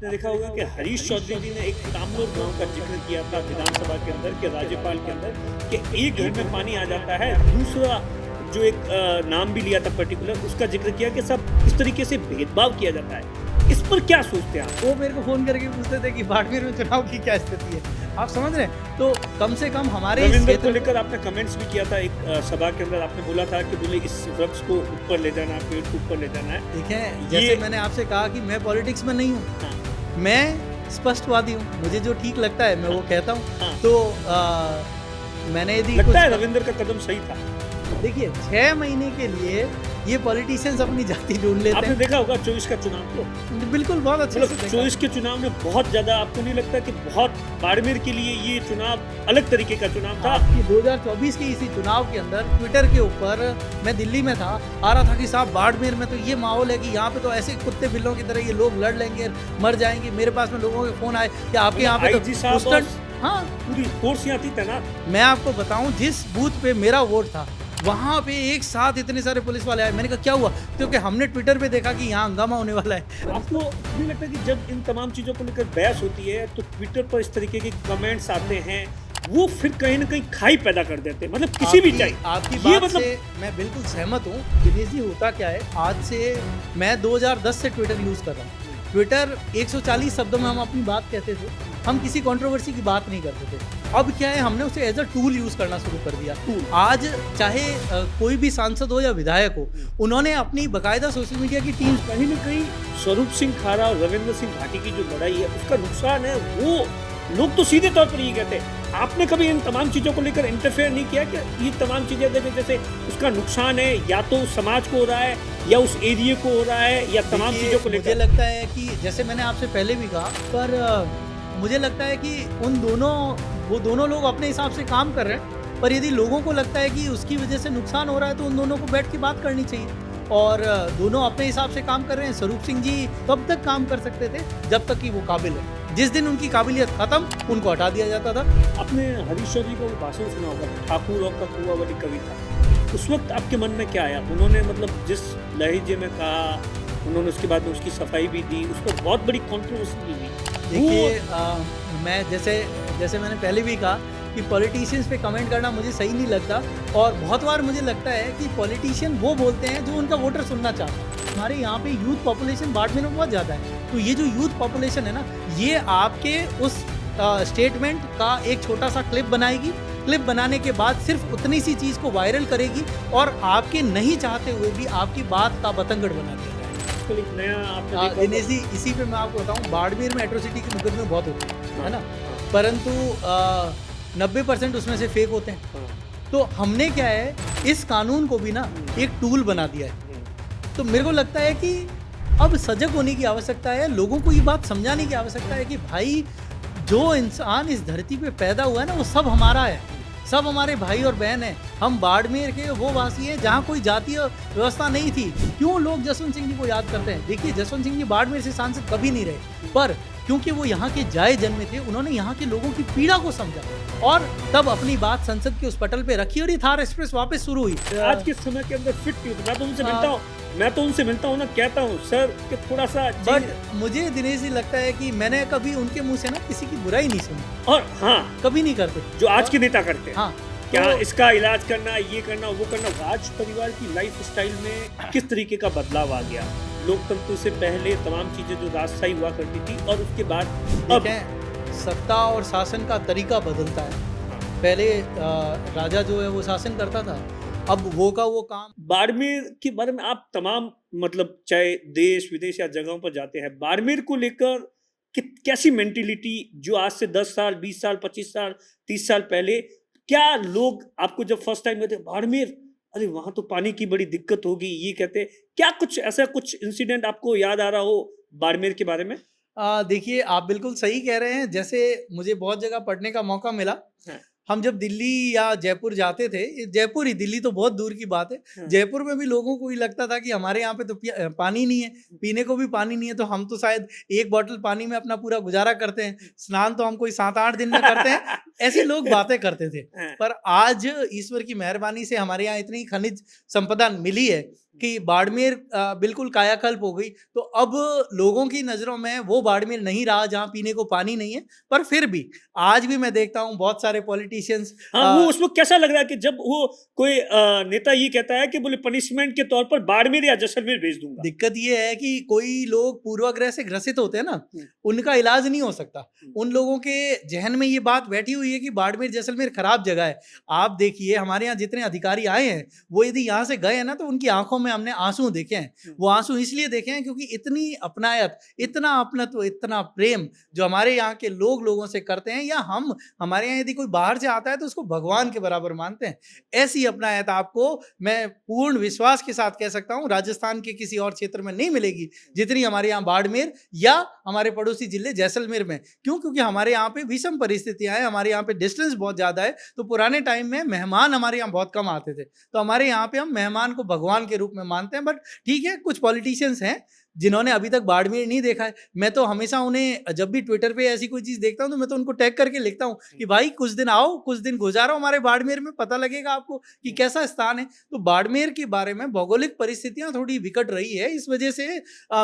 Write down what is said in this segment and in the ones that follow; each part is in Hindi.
आपने देखा होगा कि हरीश चौधरी जी ने एक तामलोर गांव का जिक्र किया था विधानसभा के अंदर के राज्यपाल के अंदर कि एक घर में पानी आ जाता है, दूसरा जो एक नाम भी लिया था पर्टिकुलर, उसका जिक्र किया कि सब इस तरीके से भेदभाव किया जाता है। इस पर क्या सोचते हैं आप? वो मेरे को फ़ोन करके पूछते थे कि बाड़मेर में चुनाव की क्या स्थिति है, आप समझ रहे हैं? तो कम से कम हमारे इस रविंद्र को क्षेत्र लेकर आपने कमेंट्स भी किया था एक सभा के अंदर, आपने बोला था कि बोले इस वृक्ष को ऊपर ले जाना है, पेड़ को ऊपर ले जाना है। देखें, जैसे मैंने आपसे कहा कि मैं पॉलिटिक्स में नहीं हूँ, हाँ, मैं स्पष्टवादी हूँ, मुझे जो ठीक लगता है मैं वो कहता हूँ। हाँ। तो मैंने यदि लगता है कुछ रविंद्र का कदम सही था। देखिए 6 महीने के लिए ये पॉलिटिशियंस अपनी जाति ढूंढ लेते आपने हैं। देखा होगा 24 का चुनाव तो बिल्कुल, बहुत अच्छे से मतलब देखा। 24 के चुनाव में बहुत ज्यादा, आपको नहीं लगता कि बहुत बाड़मेर के लिए ये चुनाव अलग तरीके का चुनाव था? आपकी 2024 के इसी चुनाव के अंदर ट्विटर के ऊपर मैं दिल्ली में था, आ रहा था कि साहब बाड़मेर में तो ये माहौल है कि यहाँ पे तो ऐसे कुत्ते बिल्लों की तरह ये लोग लड़ लेंगे, मर जाएंगे। मेरे पास में लोगों के फोन आए कि आपके यहाँ पे IG तो साहब और हाँ, पूरी फोर्स यहाँ थी तैनात। मैं आपको बताऊं जिस बूथ पे मेरा वोट था वहाँ पे एक साथ इतने सारे पुलिस वाले आए। मैंने कहा क्या हुआ, क्योंकि हमने ट्विटर पे देखा कि यहाँ हंगामा होने वाला है। आपको नहीं लगता कि जब इन तमाम चीजों को लेकर बहस होती है तो ट्विटर पर इस तरीके के कमेंट्स आते हैं, वो फिर कहीं ना कहीं खाई पैदा कर देते हैं, मतलब किसी भी चाहिए आपकी ये बात से मैं बिल्कुल सहमत हूँ। दिनेश जी, होता क्या है, आज से मैं 2010 से ट्विटर यूज़ कर रहा हूँ। ट्विटर 140 शब्दों में हम अपनी बात कहते थे, हम किसी कंट्रोवर्सी की बात नहीं करते थे। अब क्या है, हमने उसे एज अ टूल यूज़ करना शुरू कर दिया। आज चाहे कोई भी सांसद हो या विधायक हो, उन्होंने अपनी बाकायदा सोशल मीडिया की टीम कहीं ना कहीं स्वरूप सिंह खारा और रविंद्र सिंह भाटी की जो लड़ाई है उसका नुकसान है, वो लोग तो सीधे तौर पर ये कहते हैं। आपने कभी इन तमाम चीजों को लेकर इंटरफेयर नहीं किया कि ये तमाम चीजें देखें, जैसे उसका नुकसान है या तो समाज को हो रहा है या उस एरिया को हो रहा है या तमाम चीजों को मुझे लेकर? लगता है कि जैसे मैंने आपसे पहले भी कहा, पर मुझे लगता है कि वो दोनों लोग अपने हिसाब से काम कर रहे हैं, पर यदि लोगों को लगता है कि उसकी वजह से नुकसान हो रहा है तो उन दोनों को बैठ के बात करनी चाहिए। और दोनों अपने हिसाब से काम कर रहे हैं। स्वरूप सिंह जी तब तक काम कर सकते थे जब तक कि वो काबिल है। जिस दिन उनकी काबिलियत खत्म, उनको हटा दिया जाता था। आपने हरीश चौधरी का वो भाषण सुना होगा, ठाकुर और ककुआ वाली कविता, उस वक्त आपके मन में क्या आया? उन्होंने मतलब जिस लहजे में कहा, उन्होंने उसके बाद में उसकी सफाई भी दी, उस पर बहुत बड़ी कंट्रोवर्सी भी हुई। देखिए, मैं जैसे मैंने पहले भी कहा कि पॉलिटिशियंस पे कमेंट करना मुझे सही नहीं लगता, और बहुत बार मुझे लगता है कि पॉलिटिशियन वो बोलते हैं जो उनका वोटर सुनना चाहता है। हमारे यहाँ पे यूथ पॉपुलेशन बाड़मेर में बहुत ज़्यादा है, तो ये जो यूथ पॉपुलेशन है ना, ये आपके उस स्टेटमेंट का एक छोटा सा क्लिप बनाएगी। क्लिप बनाने के बाद सिर्फ उतनी सी चीज़ को वायरल करेगी और आपके नहीं चाहते हुए भी आपकी बात का बतंगड़ बना दिया जाएगा। आजकल एक नया आपने देखा दिनेश जी, इसी पे मैं आपको बताऊं, बाड़मेर में एट्रोसिटी के मुकदमे बहुत होते हैं, है ना, परंतु 90% उसमें से फेक होते हैं। हाँ, तो हमने क्या है, इस कानून को भी ना एक टूल बना दिया है। तो मेरे को लगता है कि अब सजग होने की आवश्यकता है, लोगों को ये बात समझाने की आवश्यकता है कि भाई, जो इंसान इस धरती पे पैदा हुआ है ना, वो सब हमारा है, सब हमारे भाई और बहन हैं। हम बाड़मेर के वो वासी हैं जहाँ कोई जातीय व्यवस्था नहीं थी। क्यों लोग जसवंत सिंह जी को याद करते हैं? देखिए, जसवंत सिंह जी बाड़मेर से सांसद कभी नहीं रहे, पर क्योंकि वो यहाँ के जाए जन्मे थे, उन्होंने यहाँ के लोगों की पीड़ा को समझा और तब अपनी बात संसद के उस पटल पे रखी और ये थार एक्सप्रेस वापस शुरू हुई। आज के समय के अंदर फिट नहीं होता। मैं तो उनसे मिलता हूँ ना, कहता हूँ सर कि थोड़ा सा बट मुझे दिनेश जी लगता है कि मैंने कभी उनके मुंह से ना किसी की बुराई नहीं सुनी, और हाँ, कभी नहीं करते जो आज के नेता करते हैं। हाँ, क्या तो इसका इलाज करना, ये करना, वो करना। राज परिवार की लाइफ स्टाइल में किस तरीके का बदलाव आ गया? लोकतंत्र से पहले तमाम चीजें जो राजशाही हुआ करती थी और उसके बाद अब देखें, सत्ता और शासन का तरीका बदलता है। पहले राजा जो है वो शासन करता था, अब वो का वो काम। बाड़मेर के बारे में आप तमाम मतलब चाहे देश विदेश या जगहों पर जाते हैं, बाड़मेर को लेकर कैसी मेंटेलिटी जो आज से 10 साल 20 साल 25 साल 30 साल पहले, क्या लोग आपको जब फर्स्ट टाइम कहते बाड़मेर, अरे वहां तो पानी की बड़ी दिक्कत होगी, ये कहते, क्या कुछ ऐसा कुछ इंसिडेंट आपको याद आ रहा हो बाड़मेर के बारे में? देखिए, आप बिल्कुल सही कह रहे हैं। जैसे मुझे बहुत जगह पढ़ने का मौका मिला। हाँ, हम जब दिल्ली या जयपुर जाते थे, जयपुर ही, दिल्ली तो बहुत दूर की बात है। हाँ, जयपुर में भी लोगों को ये लगता था कि हमारे यहाँ पे तो पानी नहीं है, पीने को भी पानी नहीं है, तो हम तो शायद एक बॉटल पानी में अपना पूरा गुजारा करते हैं, स्नान तो हम कोई 7-8 दिन में करते हैं। ऐसे लोग बातें करते थे। हाँ, पर आज ईश्वर की मेहरबानी से हमारे यहाँ इतनी खनिज संपदा मिली है कि बाड़मेर बिल्कुल कायाकल्प हो गई, तो अब लोगों की नज़रों में वो बाड़मेर नहीं रहा जहाँ पीने को पानी नहीं है। पर फिर भी आज भी मैं देखता हूँ बहुत सारे पॉलिटिशियंस हाँ, वो उसमें कैसा लग रहा है कि जब वो कोई नेता ये कहता है कि बोले पनिशमेंट के तौर पर बाड़मेर या जैसलमेर भेज दूंगा। दिक्कत ये है कि कोई लोग पूर्वाग्रह से ग्रसित होते हैं ना, हम्म, उनका इलाज नहीं हो सकता। उन लोगों के जहन में ये बात बैठी हुई है कि बाड़मेर जैसलमेर खराब जगह है। आप देखिए हमारे यहाँ जितने अधिकारी आए हैं, वो यदि यहाँ से गए हैं ना, तो उनकी आंखों में हमने आंसू देखे हैं। वो आंसू इसलिए देखे हैं क्योंकि इतनी अपनायत, इतना अपनत्व, इतना प्रेम जो हमारे यहाँ के लोग लोगों से करते हैं, या हम हमारे यहाँ यदि कोई बाहर से आता है तो उसको भगवान के बराबर मानते हैं। ऐसी अपनायत आपको मैं पूर्ण विश्वास के साथ कह सकता हूँ राजस्थान के किसी और क्षेत्र में नहीं मिलेगी जितनी हमारे यहाँ बाड़मेर या हमारे पड़ोसी जिले जैसलमेर में। क्यों? क्योंकि हमारे यहाँ पे विषम परिस्थितियां हैं, हमारे यहाँ पे डिस्टेंस बहुत ज्यादा है। तो पुराने टाइम में मेहमान हमारे यहाँ बहुत कम आते थे, तो हमारे यहाँ पे हम मेहमान को भगवान के रूप में मानते हैं। बट ठीक है, कुछ पॉलिटिशियंस हैं जिन्होंने अभी तक बाड़मेर नहीं देखा है। मैं तो हमेशा उन्हें, जब भी ट्विटर पे ऐसी कोई चीज देखता हूँ तो मैं तो उनको टैग करके लिखता हूँ कि भाई कुछ दिन आओ, कुछ दिन गुजारो हमारे बाड़मेर में, पता लगेगा आपको कि कैसा स्थान है। तो बाड़मेर के बारे में भौगोलिक परिस्थितियां थोड़ी विकट रही है, इस वजह से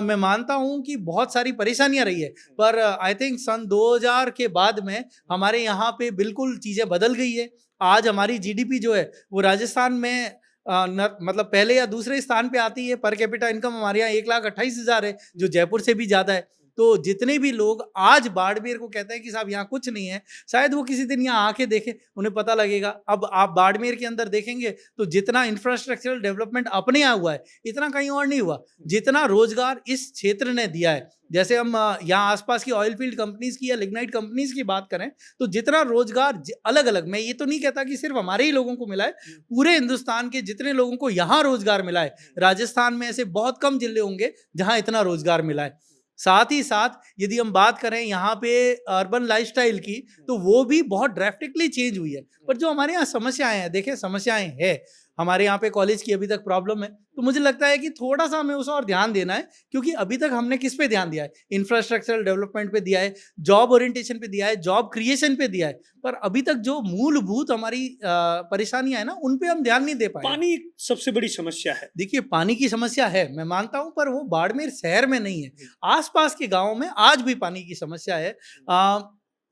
मैं मानता हूं कि बहुत सारी परेशानियां रही है। पर आई थिंक सन 2000 के बाद में हमारे यहाँ पे बिल्कुल चीजें बदल गई है। आज हमारी जीडीपी जो है वो राजस्थान में मतलब पहले या दूसरे स्थान पे आती है। पर कैपिटा इनकम हमारे यहाँ 1,28,000 है, जो जयपुर से भी ज्यादा है। तो जितने भी लोग आज बाड़मेर को कहते हैं कि साहब यहाँ कुछ नहीं है, शायद वो किसी दिन यहाँ आके देखें, उन्हें पता लगेगा। अब आप बाड़मेर के अंदर देखेंगे तो जितना इंफ्रास्ट्रक्चरल डेवलपमेंट अपने यहाँ हुआ है, इतना कहीं और नहीं हुआ। जितना रोजगार इस क्षेत्र ने दिया है, जैसे हम यहाँ आसपास की ऑयल फील्ड कंपनीज की या लिग्नाइट कंपनीज की बात करें, तो जितना रोजगार अलग अलग, मैं ये तो नहीं कहता कि सिर्फ हमारे ही लोगों को मिला है, पूरे हिंदुस्तान के जितने लोगों को यहाँ रोजगार मिला है, राजस्थान में ऐसे बहुत कम जिले होंगे जहाँ इतना रोजगार मिला है। साथ ही साथ यदि हम बात करें यहाँ पे अर्बन लाइफस्टाइल की, तो वो भी बहुत ड्रास्टिकली चेंज हुई है। पर जो हमारे यहाँ समस्याएं हैं, देखिए समस्याएं हैं, हमारे यहाँ पे कॉलेज की अभी तक प्रॉब्लम है। तो मुझे लगता है कि थोड़ा सा हमें उस और ध्यान देना है, क्योंकि अभी तक हमने किस पे ध्यान दिया है? इंफ्रास्ट्रक्चरल डेवलपमेंट पे दिया है, जॉब ओरिएंटेशन पे दिया है, जॉब क्रिएशन पे दिया है। पर अभी तक जो मूलभूत हमारी परेशानियां है ना, उन पे हम ध्यान नहीं दे पाए। पानी सबसे बड़ी समस्या है। देखिए पानी की समस्या है, मैं मानता हूं, पर वो बाड़मेर शहर में नहीं है। आसपास के गांवों में आज भी पानी की समस्या है।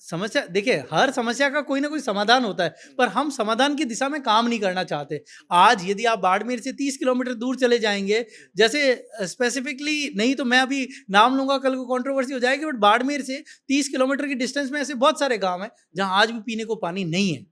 समस्या, देखिए हर समस्या का कोई ना कोई समाधान होता है, पर हम समाधान की दिशा में काम नहीं करना चाहते। आज यदि आप बाड़मेर से 30 किलोमीटर दूर चले जाएंगे, जैसे स्पेसिफिकली नहीं तो मैं अभी नाम लूंगा, कल को कंट्रोवर्सी हो जाएगी, बट बाड़मेर से 30 किलोमीटर की डिस्टेंस में ऐसे बहुत सारे गांव हैं जहां आज भी पीने को पानी नहीं है।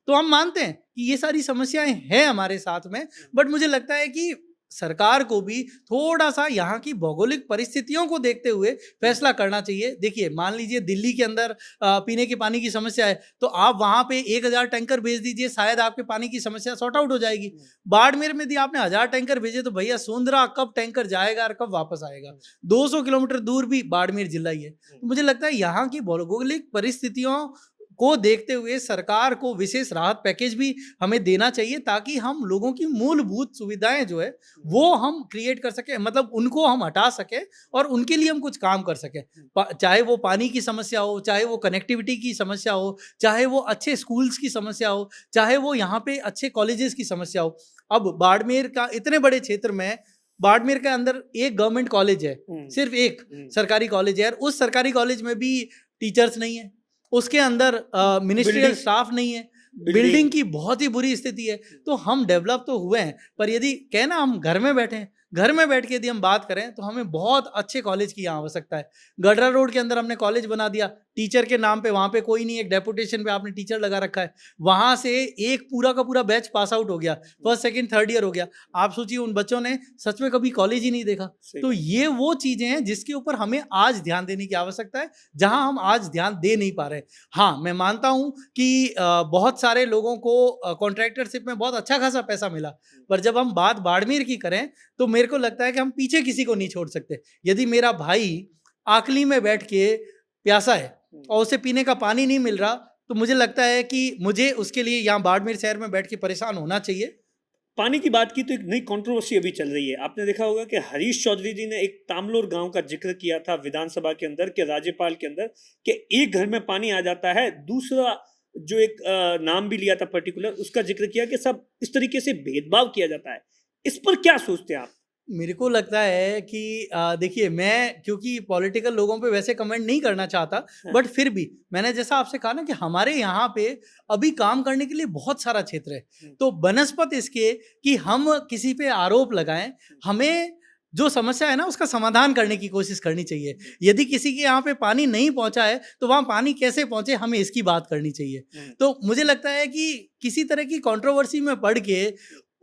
तो हम मानते हैं कि ये सारी समस्याएं हैं हमारे साथ में, बट मुझे लगता है कि सरकार को भी थोड़ा सा यहाँ की भौगोलिक परिस्थितियों को देखते हुए फैसला करना चाहिए। देखिए मान लीजिए दिल्ली के अंदर पीने के पानी की समस्या है, तो आप वहां पे 1,000 टैंकर भेज दीजिए, शायद आपके पानी की समस्या सॉर्ट आउट हो जाएगी। बाड़मेर में यदि आपने 1,000 टैंकर भेजे, तो भैया सोंदरा कब टैंकर जाएगा और कब वापस आएगा? 200 किलोमीटर दूर भी बाड़मेर जिला ही है। तो मुझे लगता है यहाँ की भौगोलिक परिस्थितियों को देखते हुए सरकार को विशेष राहत पैकेज भी हमें देना चाहिए, ताकि हम लोगों की मूलभूत सुविधाएं जो है वो हम क्रिएट कर सके, मतलब उनको हम हटा सके और उनके लिए हम कुछ काम कर सके। चाहे वो पानी की समस्या हो, चाहे वो कनेक्टिविटी की समस्या हो, चाहे वो अच्छे स्कूल्स की समस्या हो, चाहे वो यहाँ पे अच्छे कॉलेजेस की समस्या हो। अब बाड़मेर का इतने बड़े क्षेत्र में, बाड़मेर के अंदर एक गवर्नमेंट कॉलेज है, सिर्फ एक सरकारी कॉलेज है, उस सरकारी कॉलेज में भी टीचर्स नहीं है, उसके अंदर मिनिस्ट्रियल स्टाफ नहीं है, बिल्डिंग की बहुत ही बुरी स्थिति है। तो हम डेवलप तो हुए हैं, पर यदि कहना हम घर में बैठे हैं, घर में बैठ के यदि हम बात करें, तो हमें बहुत अच्छे कॉलेज की यहाँ आवश्यकता है। गडरा रोड के अंदर हमने कॉलेज बना दिया, टीचर के नाम पे, वहाँ पे कोई नहीं, एक डेपुटेशन पे आपने टीचर लगा रखा है, वहाँ से एक पूरा का पूरा बैच पास आउट हो गया, फर्स्ट सेकंड थर्ड ईयर हो गया। आप सोचिए उन बच्चों ने सच में कभी कॉलेज ही नहीं देखा। तो ये वो चीज़ें हैं जिसके ऊपर हमें आज ध्यान देने की आवश्यकता है, जहाँ हम आज ध्यान दे नहीं पा रहे। हाँ, मैं मानता हूँ कि बहुत सारे लोगों को कॉन्ट्रैक्टरशिप में बहुत अच्छा खासा पैसा मिला, पर जब हम बात बाड़मेर की करें, तो मेरे को लगता है कि हम पीछे किसी को नहीं छोड़ सकते। यदि मेरा भाई आकली में बैठ के प्यासा है और उसे पीने का पानी नहीं मिल रहा, तो मुझे लगता है कि मुझे उसके लिए यहाँ बाड़मेर शहर में बैठ के परेशान होना चाहिए। पानी की बात की तो एक नई कंट्रोवर्सी अभी चल रही है। आपने देखा होगा कि हरीश चौधरी जी ने एक तामलोर गांव का जिक्र किया था विधानसभा के अंदर, के राज्यपाल के अंदर, कि एक घर में पानी आ जाता है। दूसरा जो एक नाम भी लिया था पर्टिकुलर, उसका जिक्र किया कि सब इस तरीके से भेदभाव किया जाता है। इस पर क्या सोचते हैं आप? मेरे को लगता है कि देखिए, मैं क्योंकि पॉलिटिकल लोगों पे वैसे कमेंट नहीं करना चाहता, हाँ। बट फिर भी मैंने जैसा आपसे कहा ना कि हमारे यहाँ पे अभी काम करने के लिए बहुत सारा क्षेत्र है। तो बनस्पत इसके कि हम किसी पे आरोप लगाएं, हमें जो समस्या है ना उसका समाधान करने की कोशिश करनी चाहिए। यदि किसी के यहाँ पे पानी नहीं पहुंचा है तो वहाँ पानी कैसे पहुंचे, हमें इसकी बात करनी चाहिए। तो मुझे लगता है कि किसी तरह की कंट्रोवर्सी में पढ़ के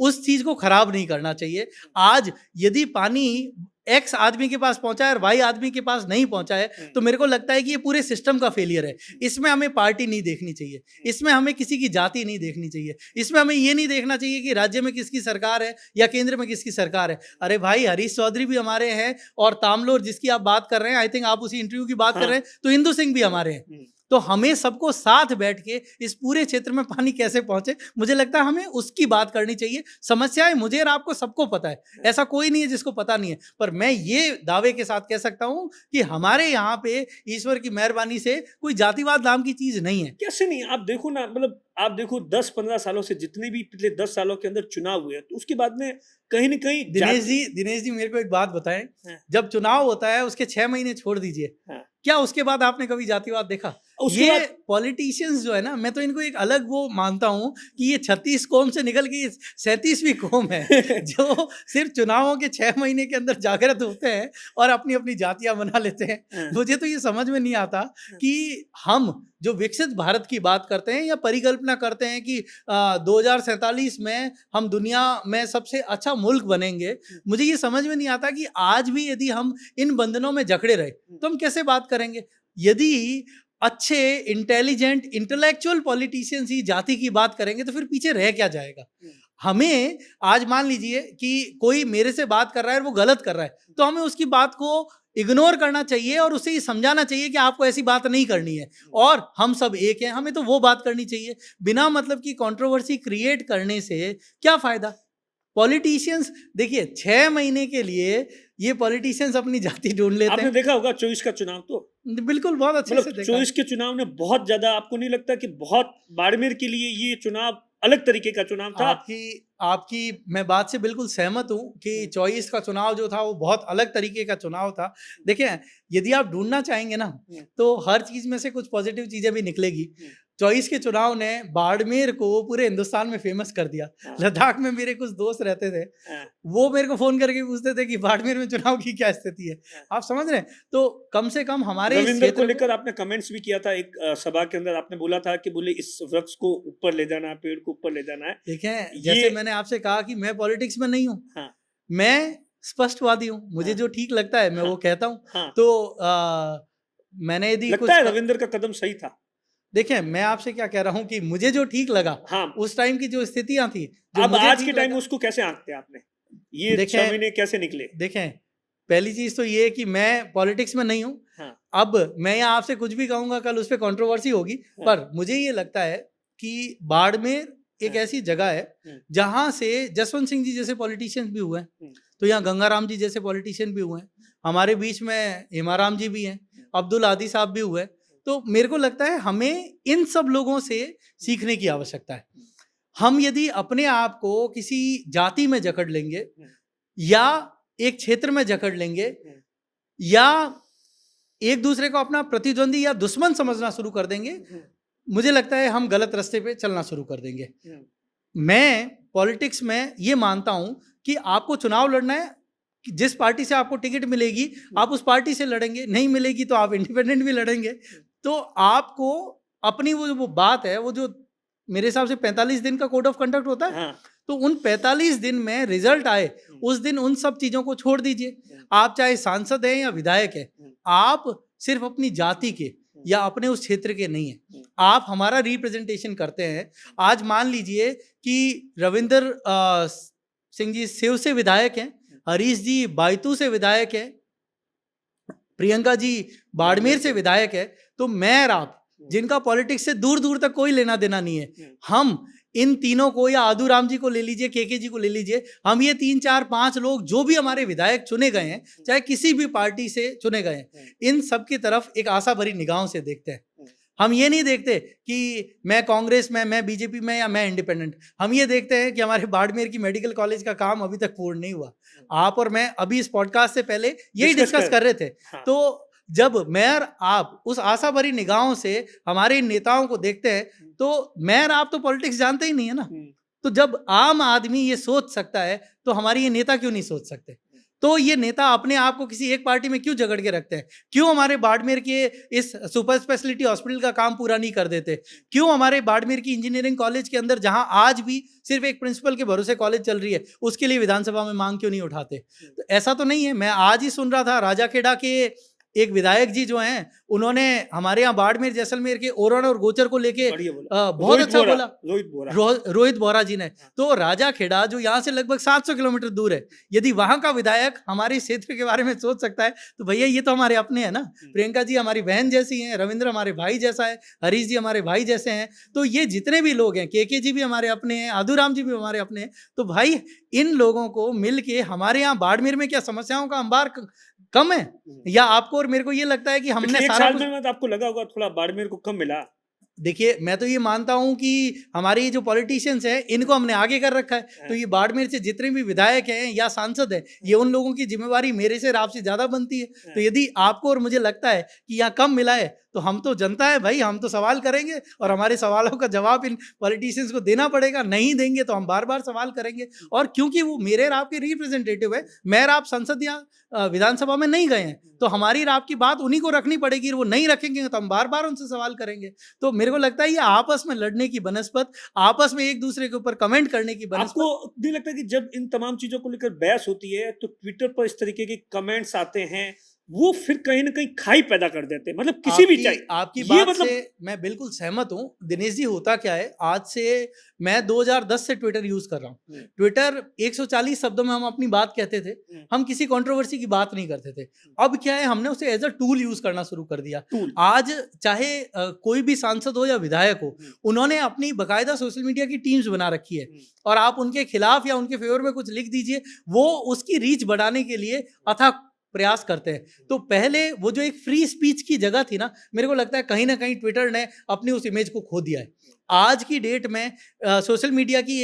उस चीज को खराब नहीं करना चाहिए। आज यदि पानी एक्स आदमी के पास पहुंचा है और वाई आदमी के पास नहीं पहुंचा है, तो मेरे को लगता है कि ये पूरे सिस्टम का फेलियर है। इसमें हमें पार्टी नहीं देखनी चाहिए, इसमें हमें किसी की जाति नहीं देखनी चाहिए, इसमें हमें ये नहीं देखना चाहिए कि राज्य में किसकी सरकार है या केंद्र में किसकी सरकार है। अरे भाई, हरीश चौधरी भी हमारे हैं और तामलोर जिसकी आप बात कर रहे हैं, आई थिंक आप उसी इंटरव्यू की बात कर रहे हैं, तो इंदु सिंह भी हमारे हैं। तो हमें सबको साथ बैठ के इस पूरे क्षेत्र में पानी कैसे पहुंचे, मुझे लगता है हमें उसकी बात करनी चाहिए। समस्याएं मुझे और आपको सबको पता है, ऐसा कोई नहीं है जिसको पता नहीं है। पर मैं ये दावे के साथ कह सकता हूं कि हमारे यहाँ पे ईश्वर की मेहरबानी से कोई जातिवाद नाम की चीज नहीं है। कैसे नहीं? आप देखो ना, मतलब आप देखो 10-15 सालों से जितने भी पिछले 10 सालों के अंदर चुनाव हुए, तो उसके बाद में कहीं न कहीं दिनेश जी मेरे को एक बात बताएं, हाँ। जब चुनाव होता है उसके 6 महीने छोड़ दीजिए, हाँ। क्या उसके बाद आपने कभी जातिवाद देखा? उसके ये बाद पॉलिटिशियंस जो है ना, मैं तो इनको एक अलग वो मानता हूं कि ये 36 कौम से निकल के 37वीं कौम है जो सिर्फ चुनावों के 6 महीने के अंदर जागृत होते हैं और अपनी अपनी जातियां बना लेते हैं। हाँ। मुझे तो ये समझ में नहीं आता कि हम जो विकसित भारत की बात करते हैं या परिकल्पना करते हैं कि 2047 में हम दुनिया में सबसे अच्छा मुल्क बनेंगे, मुझे ये समझ में नहीं आता कि आज भी यदि हम इन बंधनों में जकड़े रहे तो हम कैसे बात करेंगे। यदि अच्छे इंटेलिजेंट इंटेलेक्चुअल पॉलिटिशियंस ही जाति की बात करेंगे तो फिर पीछे रह क्या जाएगा। हमें आज मान लीजिए कि कोई मेरे से बात कर रहा है और वो गलत कर रहा है, तो हमें उसकी बात को इग्नोर करना चाहिए और उसे ये समझाना चाहिए कि आपको ऐसी बात नहीं करनी है और हम सब एक हैं, हमें तो वो बात करनी चाहिए। बिना मतलब की कंट्रोवर्सी क्रिएट करने से क्या फायदा। पॉलिटिशियंस देखिए 6 महीने के लिए ये पॉलिटिशियंस अपनी जाति ढूंढ लेते आपने हैं। देखा होगा 24 का चुनाव, तो बिल्कुल बहुत अच्छे से मतलब देखा। 24 के चुनाव ने बहुत ज्यादा, आपको नहीं लगता कि बहुत बाड़मेर के लिए ये चुनाव अलग तरीके का चुनाव था? आपकी मैं बात से बिल्कुल सहमत हूँ कि 24 का चुनाव जो था वो बहुत अलग तरीके का चुनाव था। देखिए, यदि आप ढूंढना चाहेंगे ना तो हर चीज में से कुछ पॉजिटिव चीजें भी निकलेगी। 24 के चुनाव ने बाड़मेर को पूरे हिंदुस्तान में फेमस कर दिया। लद्दाख में मेरे कुछ दोस्त रहते थे, वो मेरे को फोन करके पूछते थे कि बाड़मेर में चुनाव की क्या स्थिति है। आप समझ रहे हैं? तो कम से कम हमारे रविंदर को लेकर आपने कमेंट्स भी किया था एक सभा के अंदर, आपने बोला था कि बोले इस वृक्ष को ऊपर ले जाना है, पेड़ को ऊपर ले जाना है। देखें, जैसे मैंने आपसे कहा कि मैं पॉलिटिक्स में नहीं हूँ, मैं स्पष्टवादी हूँ, मुझे जो ठीक लगता है मैं वो कहता हूँ। तो मैंने यदि लगता है रविंदर का कदम सही था। देखें, मैं आपसे क्या कह रहा हूं कि मुझे जो ठीक लगा, उस टाइम की जो स्थितियां थी, अब आज के टाइम में उसको कैसे आंकते आपने? ये 6 महीने कैसे निकले? देखें, पहली चीज तो ये है कि मैं पॉलिटिक्स में नहीं हूं। अब मैं यहाँ आपसे कुछ भी कहूंगा कल उस पर कॉन्ट्रोवर्सी होगी, पर मुझे ये लगता है कि बाड़मेर एक ऐसी जगह है जहां से जसवंत सिंह जी जैसे पॉलिटिशियंस भी हुए हैं, तो यहाँ गंगाराम जी जैसे पॉलिटिशियन भी हुए हैं, हमारे बीच में हेमाराम जी भी हैं, अब्दुल आदि साहब भी हुए। तो मेरे को लगता है हमें इन सब लोगों से सीखने की आवश्यकता है। हम यदि अपने आप को किसी जाति में जकड़ लेंगे या एक क्षेत्र में जकड़ लेंगे या एक दूसरे को अपना प्रतिद्वंदी या दुश्मन समझना शुरू कर देंगे, मुझे लगता है हम गलत रास्ते पे चलना शुरू कर देंगे। मैं पॉलिटिक्स में ये मानता हूं कि आपको चुनाव लड़ना है, जिस पार्टी से आपको टिकट मिलेगी आप उस पार्टी से लड़ेंगे, नहीं मिलेगी तो आप इंडिपेंडेंट भी लड़ेंगे। तो आपको अपनी वो बात है, वो जो मेरे हिसाब से 45 दिन का कोड ऑफ कंडक्ट होता है, तो उन 45 दिन में रिजल्ट आए उस दिन उन सब चीजों को छोड़ दीजिए। आप चाहे सांसद हैं या विधायक हैं, आप सिर्फ अपनी जाति के या अपने उस क्षेत्र के नहीं हैं, आप हमारा रिप्रेजेंटेशन करते हैं। आज मान लीजिए कि रविंदर सिंह जी सेव से विधायक हैं, हरीश जी बायतू से विधायक है, प्रियंका जी बाड़मेर से विधायक है, तो मैं और आप जिनका पॉलिटिक्स से दूर दूर तक कोई लेना देना नहीं है, हम इन तीनों को या आदूराम जी को ले लीजिए, केके जी को ले लीजिए, हम ये 3 4 5 लोग जो भी हमारे विधायक चुने गए हैं, चाहे किसी भी पार्टी से चुने गए हैं, इन सब की तरफ एक आशा भरी निगाहों से देखते हैं। हम ये नहीं देखते कि मैं कांग्रेस में, मैं बीजेपी में या मैं इंडिपेंडेंट। हम ये देखते हैं कि हमारे बाड़मेर की मेडिकल कॉलेज का काम अभी तक पूर्ण नहीं हुआ। आप और मैं अभी इस पॉडकास्ट से पहले यही डिस्कस कर रहे थे। हाँ। तो जब मैं और आप उस आशा भरी निगाहों से हमारे इन नेताओं को देखते हैं, तो मैं और आप तो पॉलिटिक्स जानते ही नहीं है ना। तो जब आम आदमी ये सोच सकता है, तो हमारी ये नेता क्यों नहीं सोच सकते? तो ये नेता अपने आप को किसी एक पार्टी में क्यों जकड़ के रखते हैं? क्यों हमारे बाड़मेर के इस सुपर स्पेशलिटी हॉस्पिटल का काम पूरा नहीं कर देते? क्यों हमारे बाड़मेर की इंजीनियरिंग कॉलेज के अंदर, जहां आज भी सिर्फ एक प्रिंसिपल के भरोसे कॉलेज चल रही है, उसके लिए विधानसभा में मांग क्यों नहीं उठाते? तो ऐसा तो नहीं है। मैं आज ही सुन रहा था, राजाखेड़ा के एक विधायक जी जो हैं, उन्होंने हमारे यहाँ बाड़मेर जैसलमेर के ओरण और गोचर को लेके बहुत अच्छा बोला। रोहित बोरा जी ने। तो राजाखेड़ा जो यहाँ से लगभग 700 किलोमीटर दूर है, यदि वहां का विधायक हमारे क्षेत्र के बारे में सोच सकता है, तो भैया ये तो हमारे अपने हैं ना। प्रियंका जी हमारी बहन जैसी हैं, रविंद्र हमारे भाई जैसा है, हरीश जी हमारे भाई जैसे हैं। तो ये जितने भी लोग हैं, के जी भी हमारे अपने हैं, आदूराम जी भी हमारे अपने हैं। तो भाई इन लोगों को मिल के, हमारे यहाँ बाड़मेर में क्या समस्याओं का अंबार कम है, या आपको और मेरे को ये लगता है कि हमने एक साल में तो आपको लगा होगा थोड़ा बाड़मेर को कम मिला? देखिए, मैं तो ये मानता हूं कि हमारे जो पॉलिटिशियंस हैं, इनको हमने आगे कर रखा है। तो ये बाड़मेर से जितने भी विधायक हैं या सांसद हैं, ये उन लोगों की जिम्मेवारी मेरे से और आपसे ज्यादा बनती है। तो यदि आपको और मुझे लगता है कि यहाँ कम मिला है, तो हम तो जनता है भाई, हम तो सवाल करेंगे और हमारे सवालों का जवाब इन पॉलिटिशियंस को देना पड़ेगा। नहीं देंगे तो हम बार बार सवाल करेंगे। और क्योंकि वो मेरे और आपके रिप्रेजेंटेटिव है, मैं और आप संसद या विधानसभा में नहीं गए हैं, तो हमारी और आपकी बात उन्हीं को रखनी पड़ेगी। वो नहीं रखेंगे तो हम बार बार उनसे सवाल करेंगे। तो मेरे को लगता है ये आपस में लड़ने की बनस्पत, आपस में एक दूसरे के ऊपर कमेंट करने की बनस्पत। आपको नहीं लगता कि जब इन तमाम चीजों को लेकर बहस होती है, तो ट्विटर पर इस तरीके के कमेंट्स आते हैं, वो फिर कहीं ना कहीं खाई पैदा कर देते हैं? मतलब किसी भी चाहिए आपकी बात से मैं बिल्कुल सहमत हूं। दिनेश जी, होता क्या है, आज से मैं 2010 से ट्विटर यूज कर रहा हूं। ट्विटर 140 शब्दों में हम अपनी बात कहते थे, हम किसी कंट्रोवर्सी की बात नहीं करते थे। अब क्या है, हमने उसे एज अ टूल यूज करना शुरू कर दिया। आज चाहे कोई भी सांसद हो या विधायक हो, उन्होंने अपनी बाकायदा सोशल मीडिया की टीम्स बना रखी है, और आप उनके खिलाफ या उनके फेवर में कुछ लिख दीजिए, वो उसकी रीच बढ़ाने के लिए अथक प्रयास करते हैं। तो पहले वो जो एक फ्री स्पीच की जगह थी ना, मेरे को लगता है कहीं ना कहीं ट्विटर ने अपनी उस इमेज को खो दिया है। आज की डेट में सोशल मीडिया की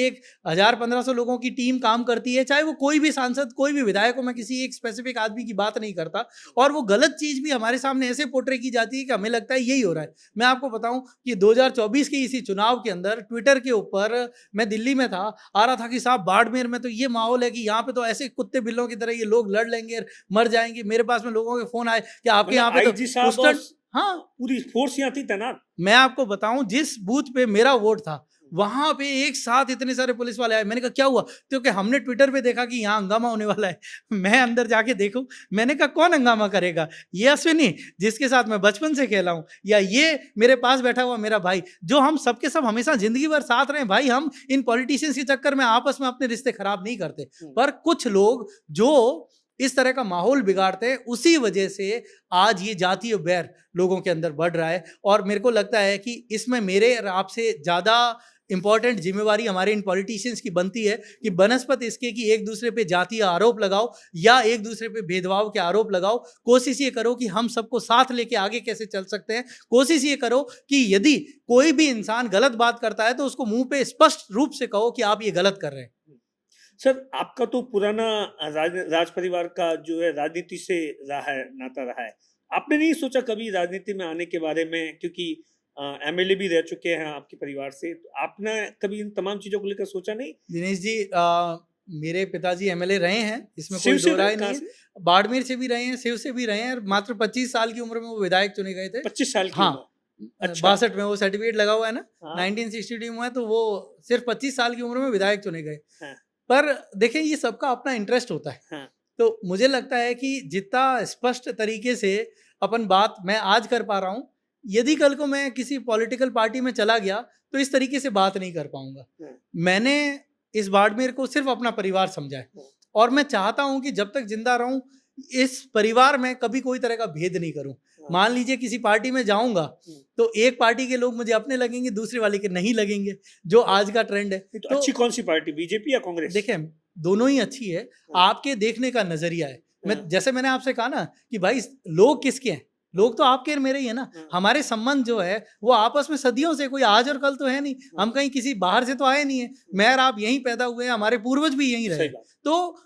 1000-1500 लोगों की टीम काम करती है, चाहे वो कोई भी सांसद, कोई भी विधायक हो। मैं किसी एक स्पेसिफिक आदमी की बात नहीं करता। और वो गलत चीज भी हमारे सामने ऐसे पोर्ट्रे की जाती है कि हमें लगता है यही हो रहा है। मैं आपको बताऊं कि 2024 के इसी चुनाव के अंदर ट्विटर के ऊपर, मैं दिल्ली में था, आ रहा था कि साहब बाड़मेर में तो ये माहौल है कि यहाँ पे तो ऐसे कुत्ते बिल्लों की तरह ये लोग लड़ लेंगे, मर जाएंगे। मेरे पास में लोगों के फोन आए कि आपके यहाँ पे तो हाँ पूरी फोर्स यहाँ थी तैनात। मैं आपको बताऊं, जिस बूथ पे मेरा वोट था, वहां पे एक साथ इतने सारे पुलिस वाले आए। मैंने कहा क्या हुआ? क्योंकि हमने ट्विटर पे देखा कि यहाँ हंगामा होने वाला है। मैं अंदर जाके देखूं, मैंने कहा कौन हंगामा करेगा? ये अश्विनी जिसके साथ मैं बचपन से खेला हूं, या ये मेरे पास बैठा हुआ मेरा भाई, जो हम सबके सब हमेशा जिंदगी भर साथ रहे। भाई, हम इन पॉलिटिशियंस के चक्कर में आपस में अपने रिश्ते खराब नहीं करते, पर कुछ लोग जो इस तरह का माहौल बिगाड़ते हैं, उसी वजह से आज ये जातीय बैर लोगों के अंदर बढ़ रहा है। और मेरे को लगता है कि इसमें मेरे और आपसे ज्यादा इंपॉर्टेंट जिम्मेवारी हमारे इन पॉलिटिशियंस की बनती है कि बनस्पत इसके कि एक दूसरे पे जातीय आरोप लगाओ या एक दूसरे पे भेदभाव के आरोप लगाओ। कोशिश ये करो कि हम सबको साथ लेके आगे कैसे चल सकते हैं। कोशिश ये करो कि यदि कोई भी इंसान गलत बात करता है, तो उसको मुंह पे स्पष्ट रूप से कहो कि आप ये गलत कर रहे हैं। सर, आपका तो पुराना राज परिवार का जो है राजनीति से नाता रहा है। आपने नहीं सोचा कभी राजनीति में आने के बारे में? क्योंकि एमएलए भी रह चुके हैं आपके परिवार से, तो आपने कभी इन तमाम चीजों को लेकर सोचा नहीं? दिनेश जी, मेरे पिताजी एमएलए रहे हैं, इसमें कोई दो राय नहीं है। बाड़मेर से भी रहे हैं, शिव से भी रहे हैं। मात्र 25 साल की उम्र में वो विधायक चुने गए थे। 25 साल की? हाँ, 62 में वो सर्टिफिकेट लगा हुआ है ना। 1962 में, तो वो सिर्फ 25 साल की उम्र में विधायक चुने गए। पर देखें, ये सबका अपना इंटरेस्ट होता है। तो मुझे लगता है कि जितना स्पष्ट तरीके से अपन बात मैं आज कर पा रहा हूँ, यदि कल को मैं किसी पॉलिटिकल पार्टी में चला गया, तो इस तरीके से बात नहीं कर पाऊंगा। मैंने इस बाड़मेर को सिर्फ अपना परिवार समझा है, और मैं चाहता हूं कि जब तक जिंदा रहूं, इस परिवार में कभी कोई तरह का भेद नहीं करूं। मान लीजिए किसी पार्टी में जाऊंगा, तो एक पार्टी के लोग मुझे अपने लगेंगे, दूसरे वाले के नहीं लगेंगे, जो आज का ट्रेंड है। तो अच्छी कौन सी पार्टी, बीजेपी या कांग्रेस? देखें, दोनों ही अच्छी है, आपके देखने का नजरिया है। मैं जैसे मैंने आपसे कहा ना कि भाई लोग किसके हैं, लोग तो आपके और मेरे ही है ना। हमारे संबंध जो है वो आपस में सदियों से, कोई आज और कल तो है नहीं। हम कहीं किसी बाहर से तो आए नहीं है। मैं और आप यहीं पैदा हुए हैं, हमारे पूर्वज भी यहीं सही रहे। बात। तो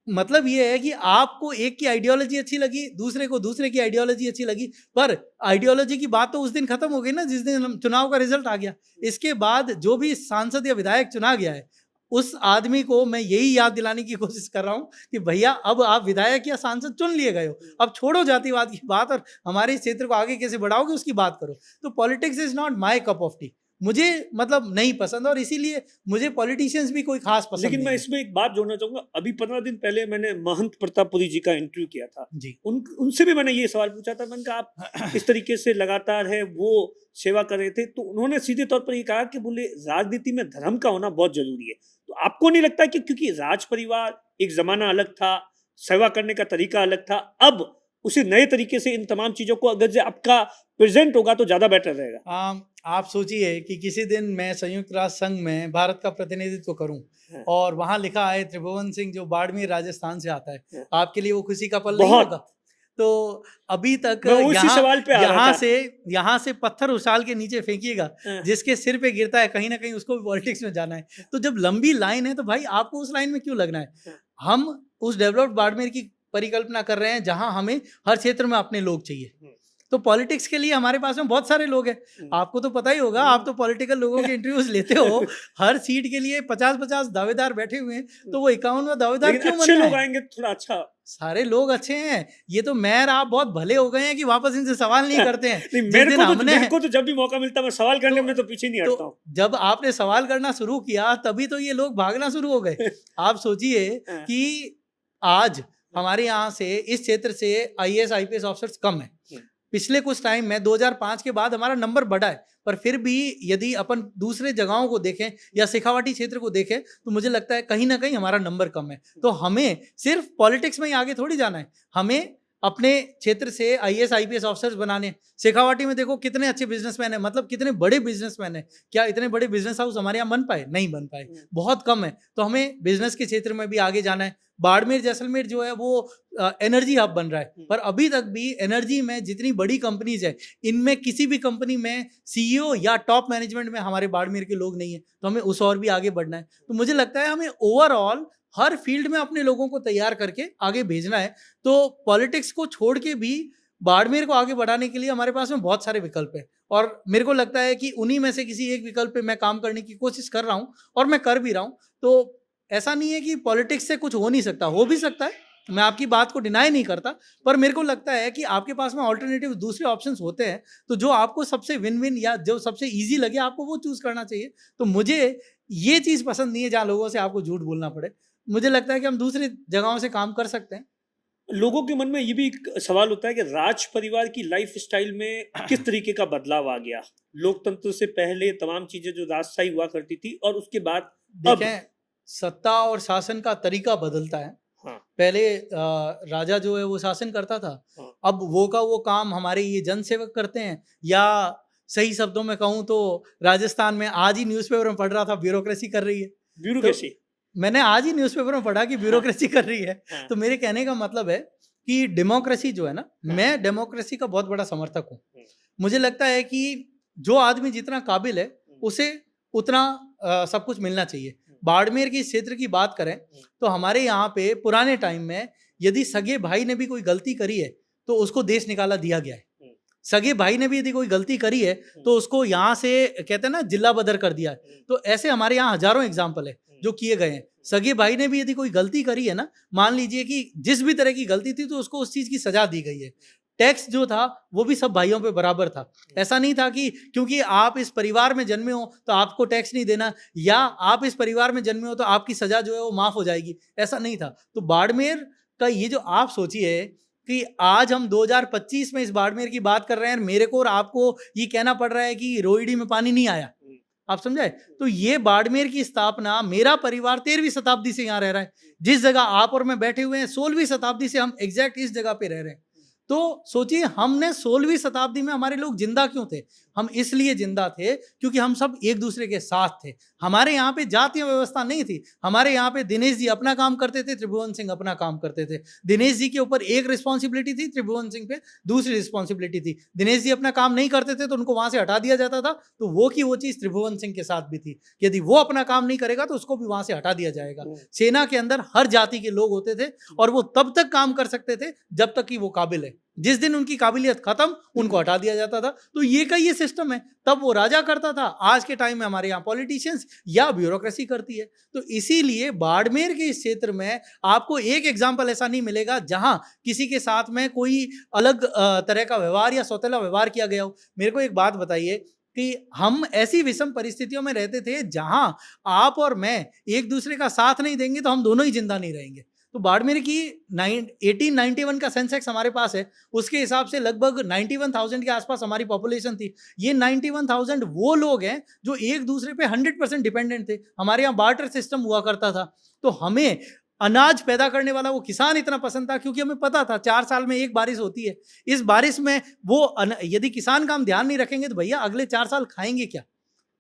मतलब ये है कि आपको एक की आइडियोलॉजी अच्छी लगी, दूसरे को दूसरे की आइडियोलॉजी अच्छी लगी, पर आइडियोलॉजी की बात तो उस दिन खत्म हो गई ना जिस दिन चुनाव का रिजल्ट आ गया। इसके बाद जो भी सांसद या विधायक चुना गया है, उस आदमी को मैं यही याद दिलाने की कोशिश कर रहा हूँ कि भैया अब आप विधायक या सांसद चुन लिए गए हो, अब छोड़ो जातिवाद की बात और हमारे इस क्षेत्र को आगे कैसे बढ़ाओगे उसकी बात करो। तो politics is not my cup of T, मुझे मतलब नहीं पसंद, और इसीलिए मुझे पॉलिटिशियंस भी कोई खास पसंद लेकिन नहीं मैं है। इसमें एक बात जोड़ना चाहूंगा, अभी 15 दिन पहले मैंने महंत प्रतापपुरी जी का इंटरव्यू किया था। जी उनसे भी मैंने ये सवाल पूछा था, मैंने कहा आप इस तरीके से लगातार है वो सेवा कर रहे थे, तो उन्होंने सीधे तौर पर ये कहा कि बोले राजनीति में धर्म का होना बहुत जरूरी है। तो आपको नहीं लगता कि क्योंकि राज परिवार एक जमाना अलग था, सेवा करने का तरीका अलग था, अब उसी नए तरीके से इन तमाम चीजों को अगर आपका प्रेजेंट होगा तो ज्यादा बेटर रहेगा? आप सोचिए कि किसी दिन मैं संयुक्त राष्ट्र संघ में भारत का प्रतिनिधित्व करूं हाँ। और वहां लिखा है त्रिभुवन सिंह जो बाड़मेर राजस्थान से आता है, हाँ। आपके लिए वो खुशी का पल नहीं बहुत। होगा? तो अभी तक मैं उसी सवाल पे आ रहा यहाँ था। यहाँ से पत्थर उछाल के नीचे फेंकिएगा, हाँ। जिसके सिर पे गिरता है कहीं ना कहीं उसको भी पॉलिटिक्स में जाना है। तो जब लंबी लाइन है तो भाई आपको उस लाइन में क्यों लगना है? हाँ। हम उस डेवलप्ड बाड़मेर की परिकल्पना कर रहे हैं जहां हमें हर क्षेत्र में अपने लोग चाहिए। तो पॉलिटिक्स के लिए हमारे पास में बहुत सारे लोग हैं। आपको तो पता ही होगा, आप तो पॉलिटिकल लोगों के इंटरव्यूज लेते हो, हर सीट के लिए 50-50 दावेदार बैठे हुए हैं, तो वो 51वां दावेदार लेकिन क्यों अच्छे बनना लोग है? आएंगे तो थोड़ा अच्छा। सारे लोग अच्छे हैं, ये तो मैं और आप बहुत भले हो गए हैं कि वापस इनसे सवाल नहीं करते हैं। नहीं, जिस मेरे दिन को तो हमने मेरे को तो जब भी मौका मिलता है मैं सवाल करने में तो पीछे नहीं हटता हूँ। जब आपने सवाल करना शुरू किया तभी तो ये लोग भागना शुरू हो गए। आप सोचिए हाँ। कि आज हमारे यहाँ से इस क्षेत्र से आईएएस आईपीएस ऑफिसर्स कम है। पिछले कुछ टाइम में 2005 के बाद हमारा नंबर बढ़ा है, पर फिर भी यदि अपन दूसरे जगहों को देखें या शेखावाटी क्षेत्र को देखें तो मुझे लगता है कहीं ना कहीं हमारा नंबर कम है। तो हमें सिर्फ पॉलिटिक्स में ही आगे थोड़ी जाना है, हमें अपने क्षेत्र से आईएएस आईपीएस ऑफिसर्स बनाने। शेखावाटी में देखो कितने अच्छे बिजनेसमैन हैं, मतलब कितने बड़े बिजनेसमैन हैं। क्या इतने बड़े बिजनेस हाउस हमारे यहाँ बन पाए? नहीं बन पाए, बहुत कम है। तो हमें बिजनेस के क्षेत्र में भी आगे जाना है। बाड़मेर जैसलमेर जो है वो एनर्जी हब बन रहा है, पर अभी तक भी एनर्जी में जितनी बड़ी कंपनीज है इनमें किसी भी कंपनी में सीईओ या टॉप मैनेजमेंट में हमारे बाड़मेर के लोग नहीं है। तो हमें उस और भी आगे बढ़ना है। तो मुझे लगता है हमें ओवरऑल हर फील्ड में अपने लोगों को तैयार करके आगे भेजना है। तो पॉलिटिक्स को छोड़ के भी बाड़मेर को आगे बढ़ाने के लिए हमारे पास में बहुत सारे विकल्प हैं, और मेरे को लगता है कि उन्हीं में से किसी एक विकल्प पे मैं काम करने की कोशिश कर रहा हूँ और मैं कर भी रहा हूँ। तो ऐसा नहीं है कि पॉलिटिक्स से कुछ हो नहीं सकता, हो भी सकता है, मैं आपकी बात को डिनाई नहीं करता, पर मेरे को लगता है कि आपके पास में ऑल्टरनेटिव दूसरे ऑप्शंस होते हैं, तो जो आपको सबसे विन विन या जो सबसे ईजी लगे आपको वो चूज करना चाहिए। तो मुझे ये चीज़ पसंद नहीं है जहाँ लोगों से आपको झूठ बोलना पड़े। मुझे लगता है कि हम दूसरी जगहों से काम कर सकते हैं। लोगों के मन में ये भी एक सवाल होता है कि राज परिवार की लाइफ स्टाइल में किस तरीके का बदलाव आ गया। लोकतंत्र से पहले तमाम चीजें जो राजशाही हुआ करती थी और उसके बाद अब देखें, सत्ता और शासन का तरीका बदलता है। हाँ। पहले राजा जो है वो शासन करता था, हाँ। अब वो का वो काम हमारे ये जनसेवक करते हैं। या सही शब्दों में कहूँ तो राजस्थान में आज ही न्यूज़पेपर में पढ़ रहा था, ब्यूरोक्रेसी कर रही है। ब्यूरोक्रेसी। तो मैंने आज ही न्यूज़पेपर में पढ़ा कि ब्यूरोक्रेसी कर रही है। हाँ। तो मेरे कहने का मतलब है कि डेमोक्रेसी जो है ना, हाँ। मैं डेमोक्रेसी का बहुत बड़ा समर्थक हूँ। मुझे लगता है कि जो आदमी जितना काबिल है उसे उतना सब कुछ मिलना चाहिए। बाड़मेर के क्षेत्र की बात करें तो हमारे यहाँ पे पुराने टाइम में यदि सगे भाई ने भी कोई गलती करी है तो उसको देश निकाला दिया गया है। सगे भाई ने भी यदि कोई गलती करी है तो उसको यहाँ से कहते हैं ना जिला बदर कर दिया है। तो ऐसे हमारे यहाँ हजारों एग्जाम्पल है जो किए गए हैं। सगे भाई ने भी यदि कोई गलती करी है ना, मान लीजिए कि जिस भी तरह की गलती थी तो उसको उस चीज की सजा दी गई है। टैक्स जो था वो भी सब भाइयों पे बराबर था। ऐसा नहीं था कि क्योंकि आप इस परिवार में जन्मे हो तो आपको टैक्स नहीं देना, या आप इस परिवार में जन्मे हो तो आपकी सजा जो है वो माफ हो जाएगी, ऐसा नहीं था। तो बाड़मेर का ये जो आप सोचिए कि आज हम 2025 में इस बाड़मेर की बात कर रहे हैं, मेरे को और आपको ये कहना पड़ रहा है कि रोहिणी में पानी नहीं आया, आप समझे? तो ये बाड़मेर की स्थापना, मेरा परिवार 13वीं शताब्दी से यहाँ रह रहा है। जिस जगह आप और मैं बैठे हुए हैं 16वीं शताब्दी से हम एग्जैक्ट इस जगह पे रह रहे हैं। तो सोचिए हमने 16वीं शताब्दी में हमारे लोग जिंदा क्यों थे? हम इसलिए जिंदा थे क्योंकि हम सब एक दूसरे के साथ थे। हमारे यहाँ पे जातीय व्यवस्था नहीं थी। हमारे यहाँ पे दिनेश जी अपना काम करते थे, त्रिभुवन सिंह अपना काम करते थे। दिनेश जी के ऊपर एक रिस्पॉन्सिबिलिटी थी, त्रिभुवन सिंह पे दूसरी रिस्पॉन्सिबिलिटी थी। दिनेश जी अपना काम नहीं करते थे तो उनको वहां से हटा दिया जाता था, तो वो की वो चीज त्रिभुवन सिंह के साथ भी थी। यदि वो अपना काम नहीं करेगा तो उसको भी वहां से हटा दिया जाएगा। सेना के अंदर हर जाति के लोग होते थे और वो तब तक काम कर सकते थे जब तक कि वो काबिल है। जिस दिन उनकी काबिलियत खत्म, उनको हटा दिया जाता था। तो ये का ये सिस्टम है। तब वो राजा करता था, आज के टाइम में हमारे यहाँ पॉलिटिशियंस या ब्यूरोक्रेसी करती है। तो इसीलिए बाड़मेर के इस क्षेत्र में आपको एक एग्जाम्पल ऐसा नहीं मिलेगा जहां किसी के साथ में कोई अलग तरह का व्यवहार या सौतेला व्यवहार किया गया हो। मेरे को एक बात बताइए कि हम ऐसी विषम परिस्थितियों में रहते थे जहां आप और मैं एक दूसरे का साथ नहीं देंगे तो हम दोनों ही जिंदा नहीं रहेंगे। तो बाड़मेर की 1891 का सेंसेक्स हमारे पास है, उसके हिसाब से लगभग 91,000 के आसपास हमारी पॉपुलेशन थी। ये 91,000 वो लोग हैं जो एक दूसरे पे 100% डिपेंडेंट थे। हमारे यहाँ बार्टर सिस्टम हुआ करता था। तो हमें अनाज पैदा करने वाला वो किसान इतना पसंद था क्योंकि हमें पता था 4 साल में एक बारिश होती है। इस बारिश में वो यदि किसान का हम ध्यान नहीं रखेंगे तो भैया अगले 4 साल खाएंगे क्या?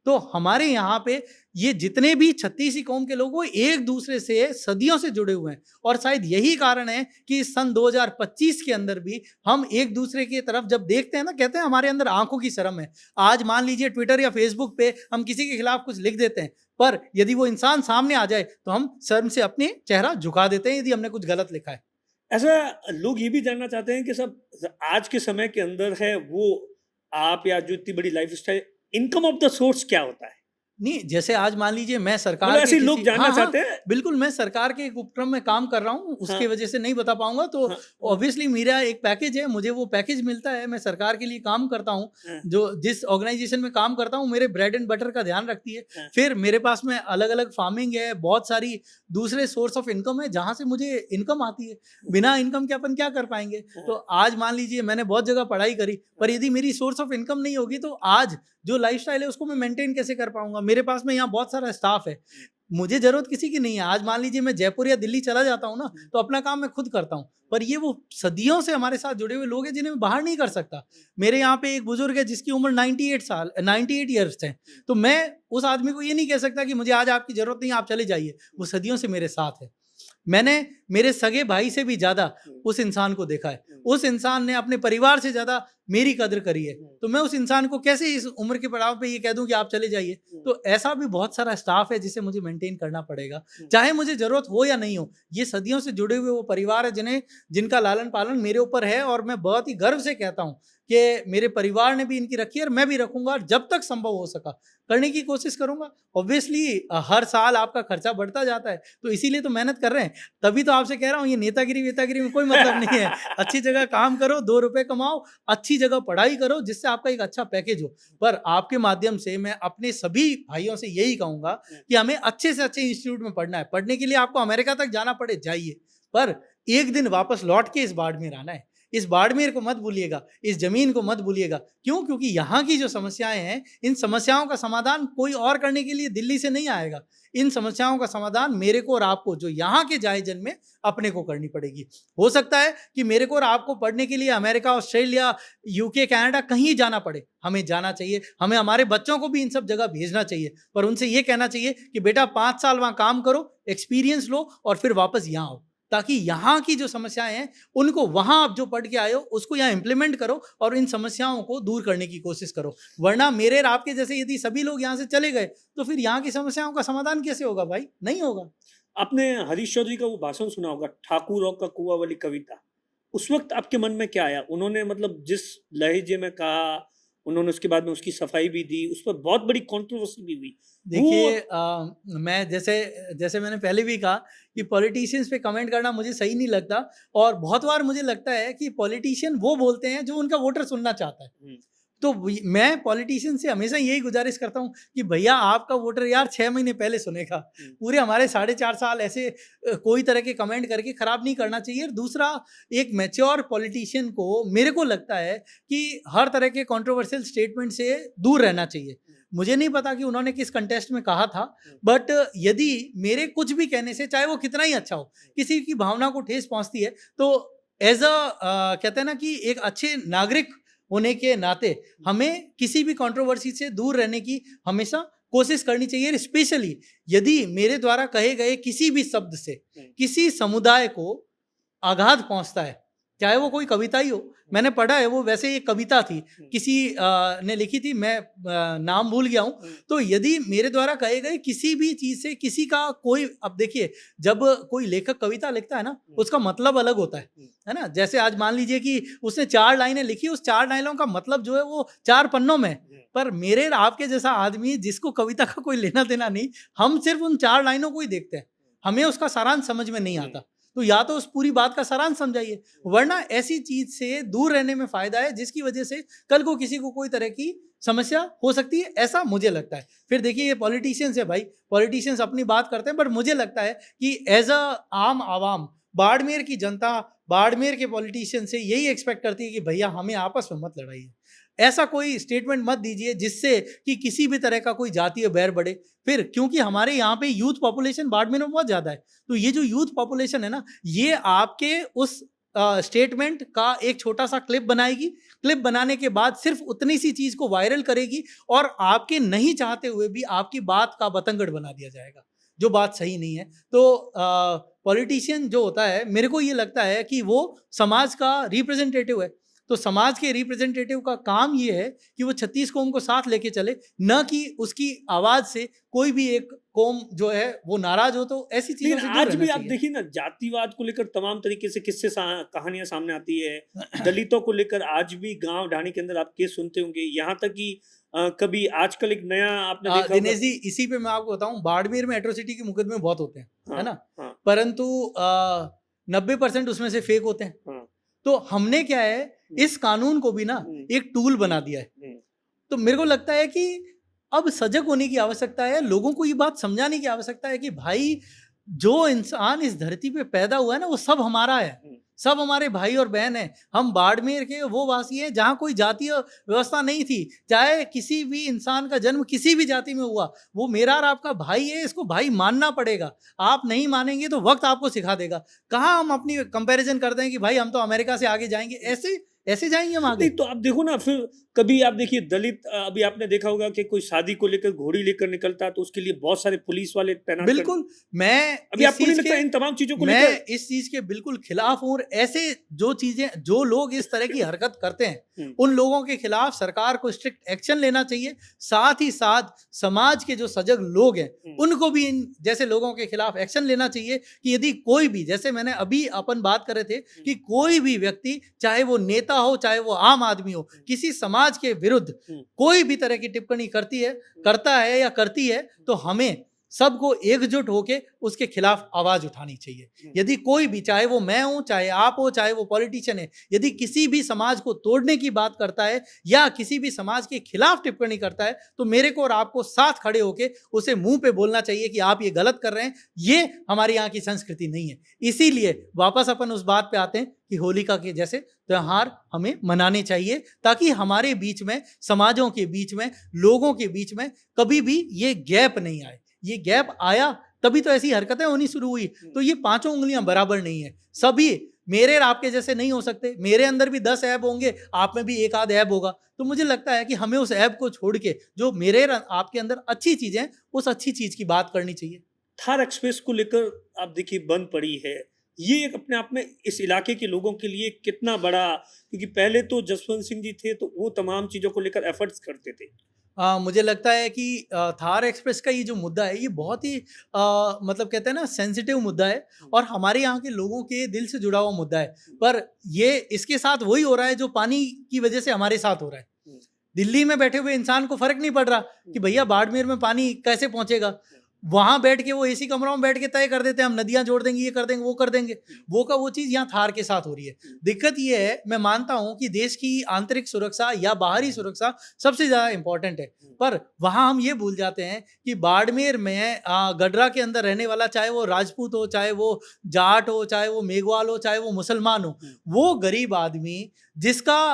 तो हमारे यहाँ पे ये जितने भी 36 कौम के लोग वो एक दूसरे से सदियों से जुड़े हुए हैं और शायद यही कारण है कि सन 2025 के अंदर भी हम एक दूसरे की तरफ जब देखते हैं ना, कहते हैं हमारे अंदर आंखों की शर्म है। आज मान लीजिए ट्विटर या फेसबुक पे हम किसी के खिलाफ कुछ लिख देते हैं, पर यदि वो इंसान सामने आ जाए तो हम शर्म से अपने चेहरा झुका देते हैं यदि हमने कुछ गलत लिखा है। ऐसा लोग ये भी जानना चाहते हैं कि सब आज के समय के अंदर है वो आप या जो इतनी बड़ी lifestyle income of the source क्या होता है? नहीं, जैसे आज मान लीजिए मैं सरकार मतलब के ऐसे लोग किसी जानना हाँ, चाहते हाँ, हैं। बिल्कुल मैं सरकार के एक उपक्रम में काम कर रहा हूँ, उसकी हाँ, वजह से नहीं बता पाऊंगा। तो हाँ, ऑब्वियसली मेरा एक पैकेज है, मुझे वो पैकेज मिलता है, मैं सरकार के लिए काम करता हूँ। हाँ, जो जिस ऑर्गेनाइजेशन में काम करता हूँ मेरे ब्रेड एंड बटर का ध्यान रखती है। हाँ। फिर मेरे पास में अलग अलग फार्मिंग है, बहुत सारी दूसरे सोर्स ऑफ इनकम है जहाँ से मुझे इनकम आती है। बिना इनकम के अपन क्या कर पाएंगे? हाँ। तो आज मान लीजिए मैंने बहुत जगह पढ़ाई करी, पर यदि मेरी सोर्स ऑफ इनकम नहीं होगी तो आज जो लाइफस्टाइल है उसको मैं मेंटेन कैसे कर पाऊंगा? मेरे पास में यहाँ बहुत सारा स्टाफ है, मुझे जरूरत किसी की नहीं है। आज मान लीजिए मैं जयपुर या दिल्ली चला जाता हूँ ना, तो अपना काम मैं खुद करता हूँ, पर ये वो सदियों से हमारे साथ जुड़े हुए लोग हैं जिन्हें मैं बाहर नहीं कर सकता। मेरे यहाँ पे एक बुजुर्ग है जिसकी उम्र 98 ईयर्स है, तो मैं उस आदमी को ये नहीं कह सकता कि मुझे आज आपकी जरूरत नहीं, आप चले जाइए। वो सदियों से मेरे साथ है। मैंने मेरे सगे भाई से भी ज्यादा उस इंसान को देखा है। उस इंसान ने अपने परिवार से ज्यादा मेरी कदर करी है। तो मैं उस इंसान को कैसे इस उम्र के पड़ाव पे ये कह दूं कि आप चले जाइए? तो ऐसा भी बहुत सारा स्टाफ है जिसे मुझे मेंटेन करना पड़ेगा, चाहे मुझे जरूरत हो या नहीं हो। ये सदियों से जुड़े हुए वो परिवार है जिनका लालन पालन मेरे ऊपर है, और मैं बहुत ही गर्व से कहता हूँ कि मेरे परिवार ने भी इनकी रखी है और मैं भी रखूंगा, और जब तक संभव हो सका करने की कोशिश करूंगा। ऑब्वियसली हर साल आपका खर्चा बढ़ता जाता है, तो इसीलिए तो मेहनत कर रहे हैं। तभी तो आपसे कह रहा हूँ ये नेतागिरी वेतागिरी में कोई मतलब नहीं है। अच्छी जगह काम करो, 2 रुपए कमाओ, अच्छी जगह पढ़ाई करो जिससे आपका एक अच्छा पैकेज हो। पर आपके माध्यम से मैं अपने सभी भाइयों से यही कहूंगा कि हमें अच्छे से अच्छे इंस्टीट्यूट में पढ़ना है। पढ़ने के लिए आपको अमेरिका तक जाना पड़े जाइए, पर एक दिन वापस लौट के इस बाड़मेर आना है। इस बाड़मेर को मत भूलिएगा, इस जमीन को मत भूलिएगा। क्यों? क्योंकि यहाँ की जो समस्याएं हैं, इन समस्याओं का समाधान कोई और करने के लिए दिल्ली से नहीं आएगा। इन समस्याओं का समाधान मेरे को और आपको, जो यहाँ के जाए जन में, अपने को करनी पड़ेगी। हो सकता है कि मेरे को और आपको पढ़ने के लिए अमेरिका, ऑस्ट्रेलिया, यूके, कनाडा कहीं जाना पड़े। हमें जाना चाहिए, हमें हमारे बच्चों को भी इन सब जगह भेजना चाहिए, पर उनसे ये कहना चाहिए कि बेटा 5 साल वहाँ काम करो, एक्सपीरियंस लो और फिर वापस यहाँ आओ, ताकि यहाँ की जो समस्याएं हैं उनको वहाँ आप जो पढ़ के आए हो उसको यहाँ इंप्लीमेंट करो और इन समस्याओं को दूर करने की कोशिश करो। वरना मेरे और आपके जैसे यदि सभी लोग यहाँ से चले गए तो फिर यहाँ की समस्याओं का समाधान कैसे होगा भाई? नहीं होगा। आपने हरीश चौधरी का वो भाषण सुना होगा, ठाकुरों का कुआं वाली कविता। उस वक्त आपके मन में क्या आया? उन्होंने मतलब जिस लहजे में कहा, उन्होंने उसके बाद में उसकी सफाई भी दी, उस पर बहुत बड़ी कंट्रोवर्सी भी हुई। देखिए मैं जैसे मैंने पहले भी कहा कि पॉलिटिशियंस पे कमेंट करना मुझे सही नहीं लगता, और बहुत बार मुझे लगता है कि पॉलिटिशियन वो बोलते हैं जो उनका वोटर सुनना चाहता है। तो मैं पॉलिटिशियन से हमेशा यही गुजारिश करता हूँ कि भैया आपका वोटर यार 6 महीने पहले सुनेगा। पूरे हमारे 4.5 साल ऐसे कोई तरह के कमेंट करके खराब नहीं करना चाहिए। दूसरा, एक मैच्योर पॉलिटिशियन को मेरे को लगता है कि हर तरह के कंट्रोवर्शियल स्टेटमेंट से दूर रहना चाहिए। मुझे नहीं पता कि उन्होंने किस कंटेस्ट में कहा था, बट यदि मेरे कुछ भी कहने से, चाहे वो कितना ही अच्छा हो, किसी की भावना को ठेस पहुंचती है तो एज अ कहते हैं ना कि एक अच्छे नागरिक होने के नाते हमें किसी भी कंट्रोवर्सी से दूर रहने की हमेशा कोशिश करनी चाहिए, स्पेशली यदि मेरे द्वारा कहे गए किसी भी शब्द से किसी समुदाय को आघात पहुंचता है, चाहे वो कोई कविता ही हो। मैंने पढ़ा है, वो वैसे एक कविता थी, किसी ने लिखी थी, मैं नाम भूल गया हूँ। तो यदि मेरे द्वारा कहे गए किसी भी चीज से किसी का कोई, अब देखिए जब कोई लेखक कविता लिखता है ना, उसका मतलब अलग होता है ना। जैसे आज मान लीजिए कि उसने 4 लाइनें लिखी, उस 4 लाइनों का मतलब जो है वो 4 पन्नों में है। पर मेरे और आपके जैसा आदमी जिसको कविता का कोई लेना देना नहीं, हम सिर्फ उन 4 लाइनों को ही देखते हैं, हमें उसका सारांश समझ में नहीं आता। तो या तो उस पूरी बात का सारांश समझाइए, वरना ऐसी चीज से दूर रहने में फायदा है जिसकी वजह से कल को किसी को कोई तरह की समस्या हो सकती है, ऐसा मुझे लगता है। फिर देखिए ये पॉलिटिशियंस है भाई, पॉलिटिशियंस अपनी बात करते हैं, बट मुझे लगता है कि एज अ आम आवाम, बाड़मेर की जनता बाड़मेर के पॉलिटिशियन से यही एक्सपेक्ट करती है कि भैया हमें आपस में मत लड़ाइए, ऐसा कोई स्टेटमेंट मत दीजिए जिससे कि किसी भी तरह का कोई जातीय बैर बढ़े। फिर क्योंकि हमारे यहाँ पे यूथ पॉपुलेशन बाड़मेर में बहुत ज़्यादा है, तो ये जो यूथ पॉपुलेशन है ना, ये आपके उस स्टेटमेंट का एक छोटा सा क्लिप बनाएगी, क्लिप बनाने के बाद सिर्फ उतनी सी चीज़ को वायरल करेगी और आपके नहीं चाहते हुए भी आपकी बात का बतंगड़ बना दिया जाएगा, जो बात सही नहीं है। तो पॉलिटिशियन जो होता है, मेरे को ये लगता है कि वो समाज का रिप्रेजेंटेटिव है। तो समाज के रिप्रेजेंटेटिव का काम ये है कि वो 36 कौम को साथ लेके चले, न कि उसकी आवाज से कोई भी एक कौम जो है वो नाराज हो। तो ऐसी चीजों लेकिन से दूर आज भी रहना आप चाहिए। देखिए ना, जातिवाद को लेकर तमाम तरीके से किस्से कहानियां सामने आती है। दलितों को लेकर आज भी गांव ढाणी के अंदर आप केस सुनते होंगे, यहाँ तक कि कभी आजकल एक नया आपने देखा होगा। दिनेश जी, इसी पे मैं आपको बताऊं, बाड़मेर में एट्रोसिटी के मुकदमे बहुत होते हैं, है हाँ, ना, हाँ, परंतु 90% उसमें से फेक होते हैं। हाँ, तो हमने क्या है, इस कानून को भी ना एक टूल बना दिया है। तो मेरे को लगता है कि अब सजग होने की आवश्यकता है, लोगों को ये बात समझाने की आवश्यकता है कि भाई जो इंसान इस धरती पे पैदा हुआ है ना, वो सब हमारा है, सब हमारे भाई और बहन है। हम बाड़मेर के वो वासी हैं जहाँ कोई जातीय व्यवस्था नहीं थी, चाहे किसी भी इंसान का जन्म किसी भी जाति में हुआ, वो मेरा और आपका भाई है, इसको भाई मानना पड़ेगा। आप नहीं मानेंगे तो वक्त आपको सिखा देगा। कहाँ हम अपनी कंपैरिजन करते हैं कि भाई हम तो अमेरिका से आगे जाएंगे, ऐसे ऐसे जाएंगे हम आगे। नहीं तो आप देखो ना, फिर कभी आप देखिए दलित, अभी आपने देखा होगा कि कोई शादी को लेकर घोड़ी लेकर निकलता है तो उसके लिए बहुत सारे पुलिस वाले तैनात कर। बिल्कुल, मैं अभी इस आपको नहीं चीज लगता के इन तमाम चीजों को मैं लेकर? इस चीज के बिल्कुल खिलाफ हूँ, और ऐसे जो चीजें, जो लोग इस तरह की हरकत करते हैं, उन लोगों के खिलाफ सरकार को स्ट्रिक्ट एक्शन लेना चाहिए। साथ ही साथ समाज के जो सजग लोग हैं, उनको भी इन जैसे लोगों के खिलाफ एक्शन लेना चाहिए कि यदि कोई भी, जैसे मैंने अभी अपन बात कर रहे थे कि कोई भी व्यक्ति, चाहे वो नेता हो चाहे वो आम आदमी हो, किसी समाज के विरुद्ध कोई भी तरह की टिप्पणी करता है या करती है, तो हमें सबको एकजुट होके उसके खिलाफ आवाज उठानी चाहिए। यदि कोई भी, चाहे वो मैं हूं, चाहे आप हो, चाहे वो पॉलिटिशियन है, यदि किसी भी समाज को तोड़ने की बात करता है या किसी भी समाज के खिलाफ टिप्पणी करता है, तो मेरे को और आपको साथ खड़े होके उसे मुंह पे बोलना चाहिए कि आप ये गलत कर रहे हैं, ये हमारी यहाँ की संस्कृति नहीं है। इसीलिए वापस अपन उस बात पे आते हैं कि होलिका के जैसे त्योहार हमें मनाने चाहिए, ताकि हमारे बीच में, समाजों के बीच में, लोगों के बीच में कभी भी ये गैप नहीं आए। ये गैप आया तभी तो ऐसी हरकतें होनी शुरू हुई। तो ये पांचों उंगलियां बराबर नहीं है, सभी मेरे और आपके जैसे नहीं हो सकते। मेरे अंदर भी 10 ऐब होंगे, आप में भी एक आध ऐब होगा। तो मुझे लगता है कि हमें उस ऐब को छोड़ के जो मेरे और आपके अंदर अच्छी चीज है, उस अच्छी चीज की बात करनी चाहिए। थार एक्सप्रेस को लेकर आप देखिए बंद पड़ी है, ये एक अपने आप में इस इलाके के लोगों के लिए कितना बड़ा, क्योंकि पहले तो जसवंत सिंह जी थे तो वो तमाम चीजों को लेकर एफर्ट्स करते थे। मुझे लगता है कि थार एक्सप्रेस का ये जो मुद्दा है, ये बहुत ही मतलब कहते हैं ना, सेंसिटिव मुद्दा है और हमारे यहाँ के लोगों के दिल से जुड़ा हुआ मुद्दा है। पर ये इसके साथ वही हो रहा है जो पानी की वजह से हमारे साथ हो रहा है। दिल्ली में बैठे हुए इंसान को फर्क नहीं पड़ रहा कि भैया बाड़मेर में पानी कैसे पहुंचेगा। वहां बैठ के वो एसी कमरों में बैठ के तय कर देते हैं, हम नदियां जोड़ देंगे, ये कर देंगे, वो कर देंगे। वो का वो चीज यहाँ थार के साथ हो रही है। दिक्कत ये है, मैं मानता हूं कि देश की आंतरिक सुरक्षा या बाहरी सुरक्षा सबसे ज्यादा इंपॉर्टेंट है, पर वहां हम ये भूल जाते हैं कि बाड़मेर में गडरा के अंदर रहने वाला, चाहे वो राजपूत हो, चाहे वो जाट हो, चाहे वो मेघवाल हो, चाहे वो मुसलमान हो, वो गरीब आदमी जिसका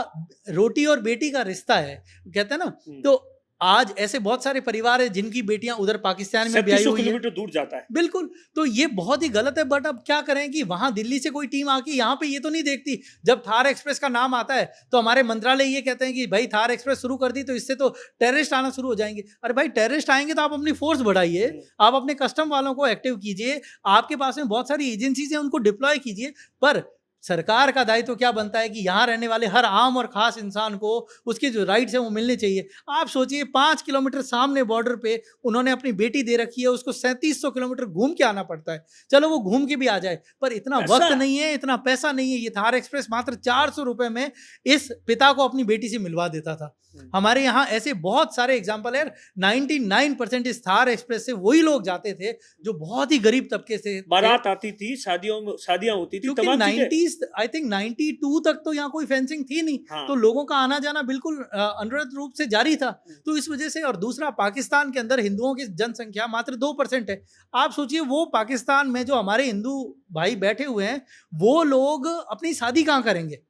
रोटी और बेटी का रिश्ता है, कहते हैं ना, तो आज ऐसे बहुत सारे परिवार हैं जिनकी बेटियां उधर पाकिस्तान में ब्याही 3700 हुई हैं। किलोमीटर दूर जाता है। बिल्कुल, तो ये बहुत ही गलत है। बट अब क्या करें कि वहां दिल्ली से कोई टीम आके यहाँ पे ये तो नहीं देखती। जब थार एक्सप्रेस का नाम आता है तो हमारे मंत्रालय ये कहते हैं कि भाई थार एक्सप्रेस शुरू कर दी तो इससे तो टेररिस्ट आना शुरू हो जाएंगे। अरे भाई टेररिस्ट आएंगे तो आप अपनी फोर्स बढ़ाइए, आप अपने कस्टम वालों को एक्टिव कीजिए, आपके पास में बहुत सारी एजेंसीज हैं उनको डिप्लॉय कीजिए। पर सरकार का दायित्व क्या बनता है कि यहाँ रहने वाले हर आम और खास इंसान को उसके जो राइट्स हैं वो मिलने चाहिए। आप सोचिए 5 किलोमीटर सामने बॉर्डर पे उन्होंने अपनी बेटी दे रखी है, उसको 3700 किलोमीटर घूम के आना पड़ता है। चलो वो घूम के भी आ जाए, पर इतना ऐसा? वक्त नहीं है, इतना पैसा नहीं है। ये थार एक्सप्रेस मात्र 400 रुपए में इस पिता को अपनी बेटी से मिलवा देता था। हमारे यहाँ ऐसे बहुत सारे एग्जाम्पल है। 99% इस थार एक्सप्रेस से वही लोग जाते थे जो बहुत ही गरीब तबके से थे। बारात आती थी, शादियां होती थी, क्योंकि तमाम चीजें। 90s आई थिंक 92 तक तो यहाँ कोई फेंसिंग थी नहीं। हाँ। तो लोगों का आना जाना बिल्कुल अनवरत रूप से जारी था। तो इस वजह से, और दूसरा पाकिस्तान के अंदर हिंदुओं की जनसंख्या मात्र 2% है। आप सोचिए वो पाकिस्तान में जो हमारे हिंदू भाई बैठे हुए हैं वो लोग अपनी शादी कहाँ करेंगे?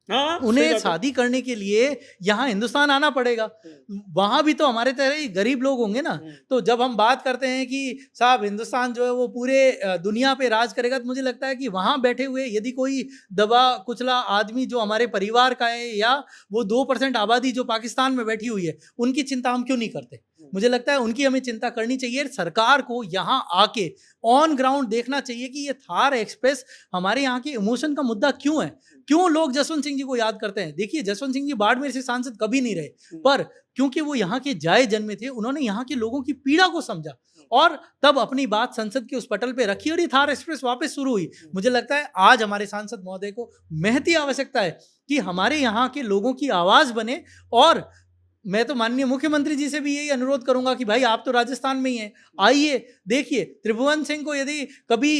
हाँ, उन्हें शादी करने के लिए यहाँ हिंदुस्तान आना पड़ेगा। वहां भी तो हमारे तरह ही गरीब लोग होंगे ना। तो जब हम बात करते हैं कि साहब हिंदुस्तान जो है वो पूरे दुनिया पे राज करेगा, तो मुझे लगता है कि वहां बैठे हुए यदि कोई दबा कुचला आदमी जो हमारे परिवार का है, या वो 2% आबादी जो पाकिस्तान में बैठी हुई है, उनकी चिंता हम क्यों नहीं करते? मुझे लगता है उनकी हमें चिंता करनी चाहिए। सरकार को यहाँ आके ऑन ग्राउंड देखना चाहिए कि ये थार एक्सप्रेस हमारे यहाँ के इमोशन का मुद्दा क्यों है, क्यों लोग जसवंत सिंह जी को याद करते हैं। देखिए जसवंत सिंह जी बाड़मेर से सांसद कभी नहीं रहे, पर क्योंकि वो यहाँ के जाए जन्मे थे, उन्होंने यहाँ के लोगों की पीड़ा को समझा और तब अपनी बात संसद के उस पटल पे रखी और ये थार एक्सप्रेस वापस शुरू हुई। मुझे लगता है आज हमारे सांसद महोदय को महती आवश्यकता है कि हमारे यहाँ के लोगों की आवाज बने। और मैं तो माननीय मुख्यमंत्री जी से भी यही अनुरोध करूंगा कि भाई आप तो राजस्थान में ही हैं, आइए देखिए। त्रिभुवन सिंह को यदि कभी,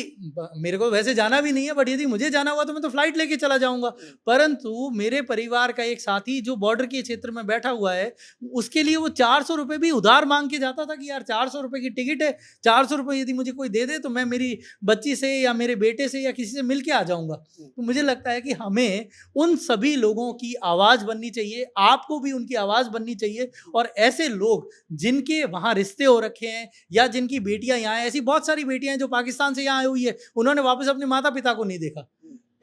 मेरे को वैसे जाना भी नहीं है, बट यदि मुझे जाना हुआ तो मैं तो फ्लाइट लेके चला जाऊंगा। परंतु मेरे परिवार का एक साथी जो बॉर्डर के क्षेत्र में बैठा हुआ है, उसके लिए वो 400 रुपये भी उधार मांग के जाता था कि यार 400 रुपये की टिकट है, 400 रुपये यदि मुझे कोई दे दे तो मैं मेरी बच्ची से या मेरे बेटे से या किसी से मिल के आ जाऊंगा। तो मुझे लगता है कि हमें उन सभी लोगों की आवाज़ बननी चाहिए, आपको भी उनकी आवाज़ बननी चाहिए। और ऐसे लोग जिनके वहां रिश्ते हो रखे हैं या जिनकी बेटियां यहाँ हैं, ऐसी बहुत सारी बेटियां हैं जो पाकिस्तान से यहाँ आई हुई है, उन्होंने वापस अपने माता पिता को नहीं देखा।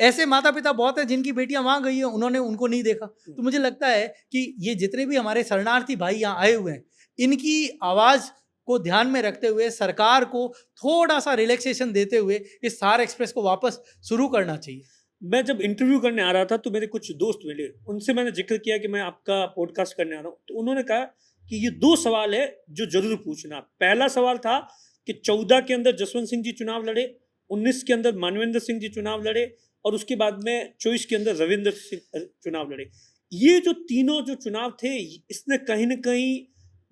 ऐसे माता पिता बहुत हैं जिनकी बेटियां वहां गई हैं, उन्होंने उनको नहीं देखा। तो मुझे लगता है कि ये जितने भी हमारे शरणार्थी भाई यहाँ आए हुए हैं, इनकी आवाज को ध्यान में रखते हुए सरकार को थोड़ा सा रिलैक्सेशन देते हुए इस थार एक्सप्रेस को वापस शुरू करना चाहिए। मैं जब इंटरव्यू करने आ रहा था तो मेरे कुछ दोस्त मिले, उनसे मैंने जिक्र किया कि मैं आपका पॉडकास्ट करने आ रहा हूँ। तो उन्होंने कहा कि ये 2 सवाल है जो जरूर पूछना। पहला सवाल था कि 14 के अंदर जसवंत सिंह जी चुनाव लड़े, 19 के अंदर मानवेंद्र सिंह जी चुनाव लड़े और उसके बाद में 24 के अंदर रविंद्र सिंह चुनाव लड़े। ये जो तीनों जो चुनाव थे, इसने कहीं ना कहीं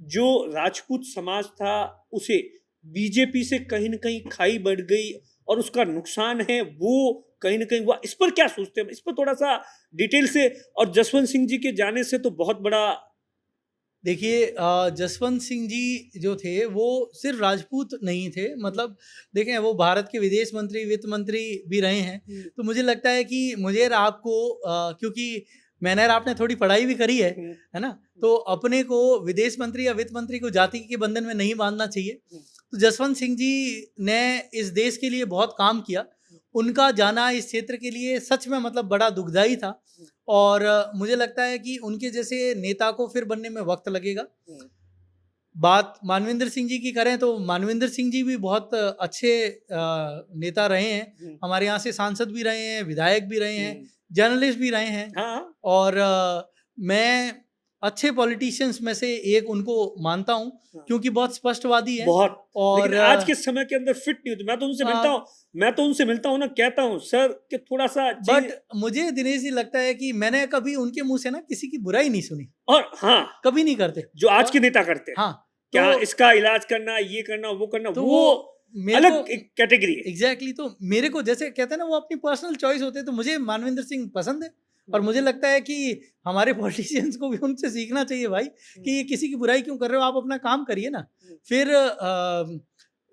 जो राजपूत समाज था उसे बीजेपी से कहीं ना कहीं खाई बढ़ गई और उसका नुकसान है वो कहीं ना कहीं हुआ। इस पर क्या सोचते हैं? इस पर थोड़ा सा डिटेल से। और जसवंत सिंह जी के जाने से तो बहुत बड़ा, देखिए जसवंत सिंह जी जो थे वो सिर्फ राजपूत नहीं थे, मतलब देखें वो भारत के विदेश मंत्री, वित्त मंत्री भी रहे हैं। तो मुझे लगता है कि मुझे और आपको क्योंकि मैंने और आपने थोड़ी पढ़ाई भी करी है ना, तो अपने को विदेश मंत्री या वित्त मंत्री को जाति के बंधन में नहीं बांधना चाहिए। तो जसवंत सिंह जी ने इस देश के लिए बहुत काम किया। उनका जाना इस क्षेत्र के लिए सच में मतलब बड़ा दुखदाई था और मुझे लगता है कि उनके जैसे नेता को फिर बनने में वक्त लगेगा। बात मानवेंद्र सिंह जी की करें तो मानवेंद्र सिंह जी भी बहुत अच्छे नेता रहे हैं, हमारे यहाँ से सांसद भी रहे हैं, विधायक भी रहे हैं, जर्नलिस्ट भी रहे हैं। हाँ। और मैं अच्छे पॉलिटिशियंस में से एक उनको मानता हूं क्योंकि बहुत स्पष्टवादी है बहुत। और लेकिन आज के समय के अंदर फिट नहीं होते। मैं तो उनसे मिलता हूँ ना, कहता हूँ सर कि थोड़ा सा, बट मुझे दिनेश जी लगता है कि मैंने कभी उनके मुंह से ना किसी की बुराई नहीं सुनी, और हाँ कभी नहीं करते जो आज के नेता करते हैं। हाँ, क्या तो इसका इलाज करना, ये करना, वो करना, तो वो अलग कैटेगरी है। एग्जैक्टली। तो मेरे को जैसे कहते हैं ना वो अपनी पर्सनल चॉइस होते हैं, तो मुझे मानवेंद्र सिंह पसंद है और मुझे लगता है कि हमारे पॉलिटिशियंस को भी उनसे सीखना चाहिए भाई कि ये किसी की बुराई क्यों कर रहे हो, आप अपना काम करिए ना। फिर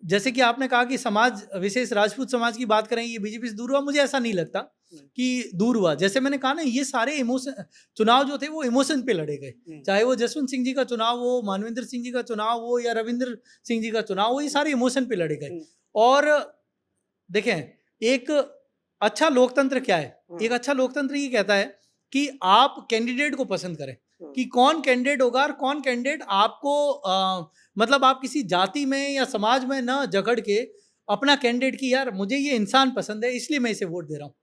जैसे कि आपने कहा कि समाज विशेष राजपूत समाज की बात करें ये बीजेपी से दूर हुआ, मुझे ऐसा नहीं लगता। कि दूर हुआ। जैसे मैंने कहा ना, ये सारे इमोशन चुनाव जो थे वो इमोशन पे लड़े गए, चाहे वो जसवंत सिंह जी का चुनाव हो, मानवेंद्र सिंह जी का चुनाव हो, या रविंद्र सिंह जी का चुनाव हो, ये सारे इमोशन पे लड़े गए। और देखें, एक अच्छा लोकतंत्र क्या है? एक अच्छा लोकतंत्र ये कहता है कि आप कैंडिडेट को पसंद करें कि कौन कैंडिडेट होगा, और कौन कैंडिडेट आपको मतलब आप किसी जाति में या समाज में ना जकड़ के अपना कैंडिडेट की, यार मुझे ये इंसान पसंद है इसलिए मैं इसे वोट दे रहा हूँ।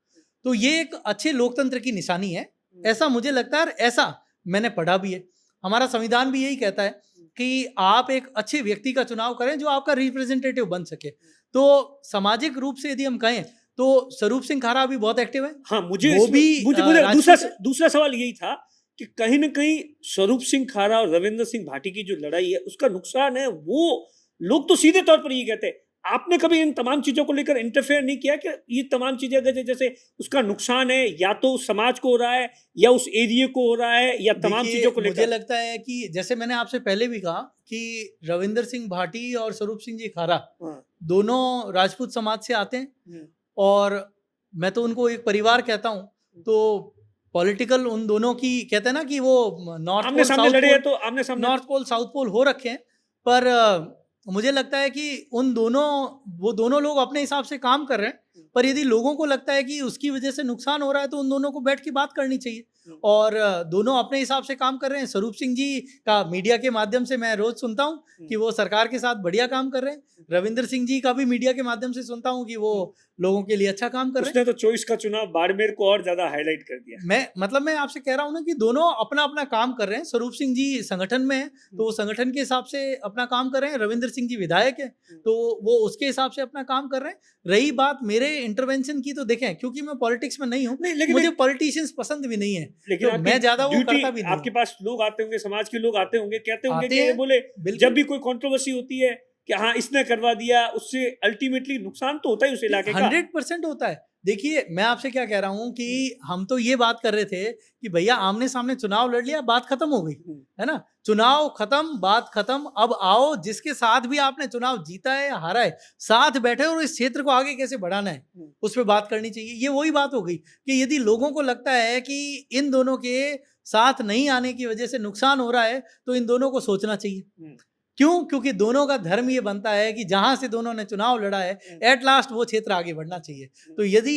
तो ये एक अच्छे लोकतंत्र की निशानी है, ऐसा मुझे लगता है, और ऐसा मैंने पढ़ा भी है। हमारा संविधान भी यही कहता है कि आप एक अच्छे व्यक्ति का चुनाव करें जो आपका रिप्रेजेंटेटिव बन सके। तो सामाजिक रूप से यदि हम कहें तो स्वरूप सिंह खारा भी बहुत एक्टिव है। हाँ, मुझे वो भी मुझे राजपूत दूसरा सवाल यही था कि कहीं ना कहीं स्वरूप सिंह खारा और रविंद्र सिंह भाटी की जो लड़ाई है उसका नुकसान है, वो लोग तो सीधे तौर पर ये कहते हैं। आपने कभी इन तमाम चीजों को लेकर इंटरफेयर नहीं किया कि ये तमाम चीजें अगर जैसे उसका नुकसान है या तो उस समाज को हो रहा है या उस एरिया को हो रहा है या तमाम देखिए, चीजों को मुझे लेकर? लगता है कि जैसे मैंने आपसे पहले भी कहा कि रविंद्र सिंह भाटी और स्वरूप सिंह जी खारा हाँ, दोनों राजपूत समाज से आते हैं, हम्म, और मैं तो उनको एक परिवार कहता हूँ। तो पॉलिटिकल उन दोनों की, कहते हैं ना कि वो नॉर्थ आमने पोल सामने साउथ लड़े हैं पोल, तो आमने सामने। नॉर्थ पोल साउथ पोल हो रखे हैं। पर मुझे लगता है कि वो दोनों लोग अपने हिसाब से काम कर रहे हैं, पर यदि लोगों को लगता है कि उसकी वजह से नुकसान हो रहा है तो उन दोनों को बैठ के बात करनी चाहिए। और दोनों अपने हिसाब से काम कर रहे हैं। स्वरूप सिंह जी का मीडिया के माध्यम से मैं रोज सुनता हूँ कि वो सरकार के साथ बढ़िया काम कर रहे हैं। रविंद्र सिंह जी का भी मीडिया के माध्यम से सुनता हूँ कि वो लोगों के लिए अच्छा काम कर रहे हैं। उसने तो चॉइस का चुनाव बाड़मेर को और ज्यादा हाईलाइट कर दिया। मैं आपसे कह रहा हूँ ना कि दोनों अपना अपना काम कर रहे हैं। स्वरूप सिंह जी संगठन में है तो वो संगठन के हिसाब से अपना काम कर रहे हैं। रविंद्र सिंह जी विधायक है तो वो उसके हिसाब से अपना काम कर रहे हैं। रही बात मेरे इंटरवेंशन की, तो देखें, क्योंकि मैं पॉलिटिक्स में नहीं हूँ, नहीं, लेकिन मुझे पॉलिटिशियंस पसंद भी नहीं है, लेकिन तो मैं ज्यादा वो करता भी नहीं आपके हूँ। पास लोग आते होंगे, समाज के लोग आते होंगे, कहते होंगे आते कि ये हैं, बोले बिल्कुल। जब भी कोई कंट्रोवर्सी होती है कि हाँ इसने करवा दिया, उससे अल्टीमेटली नुकसान तो होता ही उस इलाके का। 100% होता है। देखिए, मैं आपसे क्या कह रहा हूँ कि हम तो ये बात कर रहे थे कि भैया आमने सामने चुनाव लड़ लिया, बात खत्म हो गई, है ना? चुनाव खत्म, बात खत्म। अब आओ, जिसके साथ भी आपने चुनाव जीता है या हारा है, साथ बैठे और इस क्षेत्र को आगे कैसे बढ़ाना है, उस पर बात करनी चाहिए। ये वही बात हो गई कि यदि लोगों को लगता है कि इन दोनों के साथ नहीं आने की वजह से नुकसान हो रहा है, तो इन दोनों को सोचना चाहिए। क्यों? क्योंकि दोनों का धर्म ये बनता है कि जहां से दोनों ने चुनाव लड़ा है, एट लास्ट वो क्षेत्र आगे बढ़ना चाहिए। तो यदि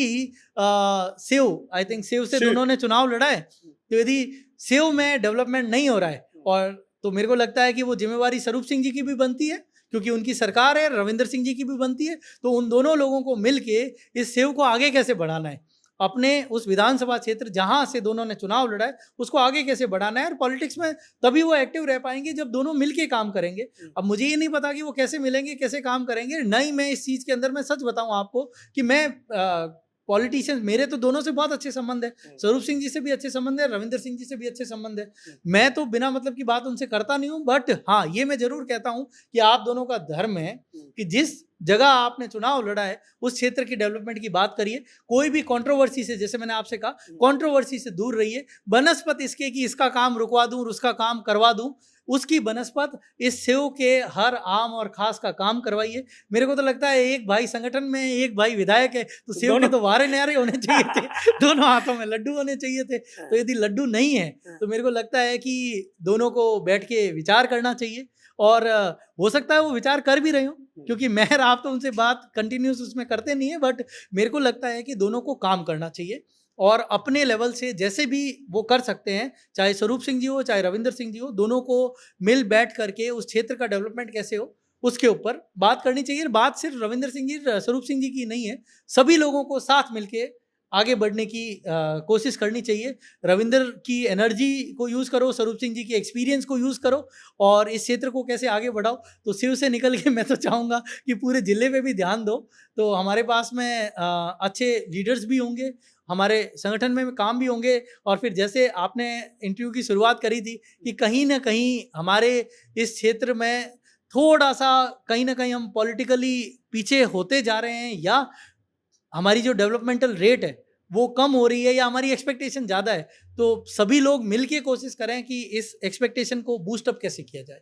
आई थिंक सेव से सेव। दोनों ने चुनाव लड़ा है, तो यदि सेव में डेवलपमेंट नहीं हो रहा है, और तो मेरे को लगता है कि वो जिम्मेवारी स्वरूप सिंह जी की भी बनती है, क्योंकि उनकी सरकार है, रविंद्र सिंह जी की भी बनती है। तो उन दोनों लोगों को मिलके इस सेव को आगे कैसे बढ़ाना है, अपने उस विधानसभा क्षेत्र जहां से दोनों ने चुनाव लड़ा है, उसको आगे कैसे बढ़ाना है। और पॉलिटिक्स में तभी वो एक्टिव रह पाएंगे जब दोनों मिलके काम करेंगे। अब मुझे ये नहीं पता कि वो कैसे मिलेंगे, कैसे काम करेंगे। नहीं, मैं इस चीज़ के अंदर मैं सच बताऊं आपको कि मैं पॉलिटिशियंस, मेरे तो दोनों से बहुत अच्छे संबंध है। स्वरूप सिंह जी से भी अच्छे संबंध है, रविंद्र सिंह जी से भी अच्छे संबंध है। मैं तो बिना मतलब की बात उनसे करता नहीं हूँ, बट हाँ, ये मैं जरूर कहता हूँ कि आप दोनों का धर्म है कि जिस जगह आपने चुनाव लड़ा है उस क्षेत्र की डेवलपमेंट की बात करिए। कोई भी कंट्रोवर्सी से, जैसे मैंने आपसे कहा, कंट्रोवर्सी से दूर रहिए। बनस्पत इसके कि इसका काम रुकवा दूं, उसका काम करवा दूं, उसकी बनस्पत इस सेव के हर आम और खास का काम करवाइए। मेरे को तो लगता है एक भाई संगठन में, एक भाई विधायक है, तो सेव के तो वारे न्यारे होने चाहिए थे, दोनों हाथों में लड्डू होने चाहिए थे। तो यदि लड्डू नहीं है तो मेरे को लगता है कि दोनों को बैठ के विचार करना चाहिए। और हो सकता है वो विचार कर भी रहे हो, क्योंकि मैं और आप तो उनसे बात कंटिन्यूस उसमें करते नहीं है, बट मेरे को लगता है कि दोनों को काम करना चाहिए और अपने लेवल से जैसे भी वो कर सकते हैं, चाहे स्वरूप सिंह जी हो चाहे रविंद्र सिंह जी हो, दोनों को मिल बैठ करके उस क्षेत्र का डेवलपमेंट कैसे हो उसके ऊपर बात करनी चाहिए। बात सिर्फ रविंद्र सिंह जी, स्वरूप सिंह जी की नहीं है, सभी लोगों को साथ मिलके आगे बढ़ने की कोशिश करनी चाहिए। रविंद्र की एनर्जी को यूज़ करो, स्वरूप सिंह जी की एक्सपीरियंस को यूज़ करो और इस क्षेत्र को कैसे आगे बढ़ाओ। तो शिव से निकल के मैं तो चाहूँगा कि पूरे ज़िले पे भी ध्यान दो। तो हमारे पास में अच्छे लीडर्स भी होंगे, हमारे संगठन में काम भी होंगे। और फिर जैसे आपने इंटरव्यू की शुरुआत करी थी कि कहीं ना कहीं हमारे इस क्षेत्र में थोड़ा सा कहीं ना कहीं हम पॉलिटिकली पीछे होते जा रहे हैं, या हमारी जो डेवलपमेंटल रेट है वो कम हो रही है, या हमारी एक्सपेक्टेशन ज़्यादा है। तो सभी लोग मिलके कोशिश करें कि इस एक्सपेक्टेशन को बूस्ट अप कैसे किया जाए।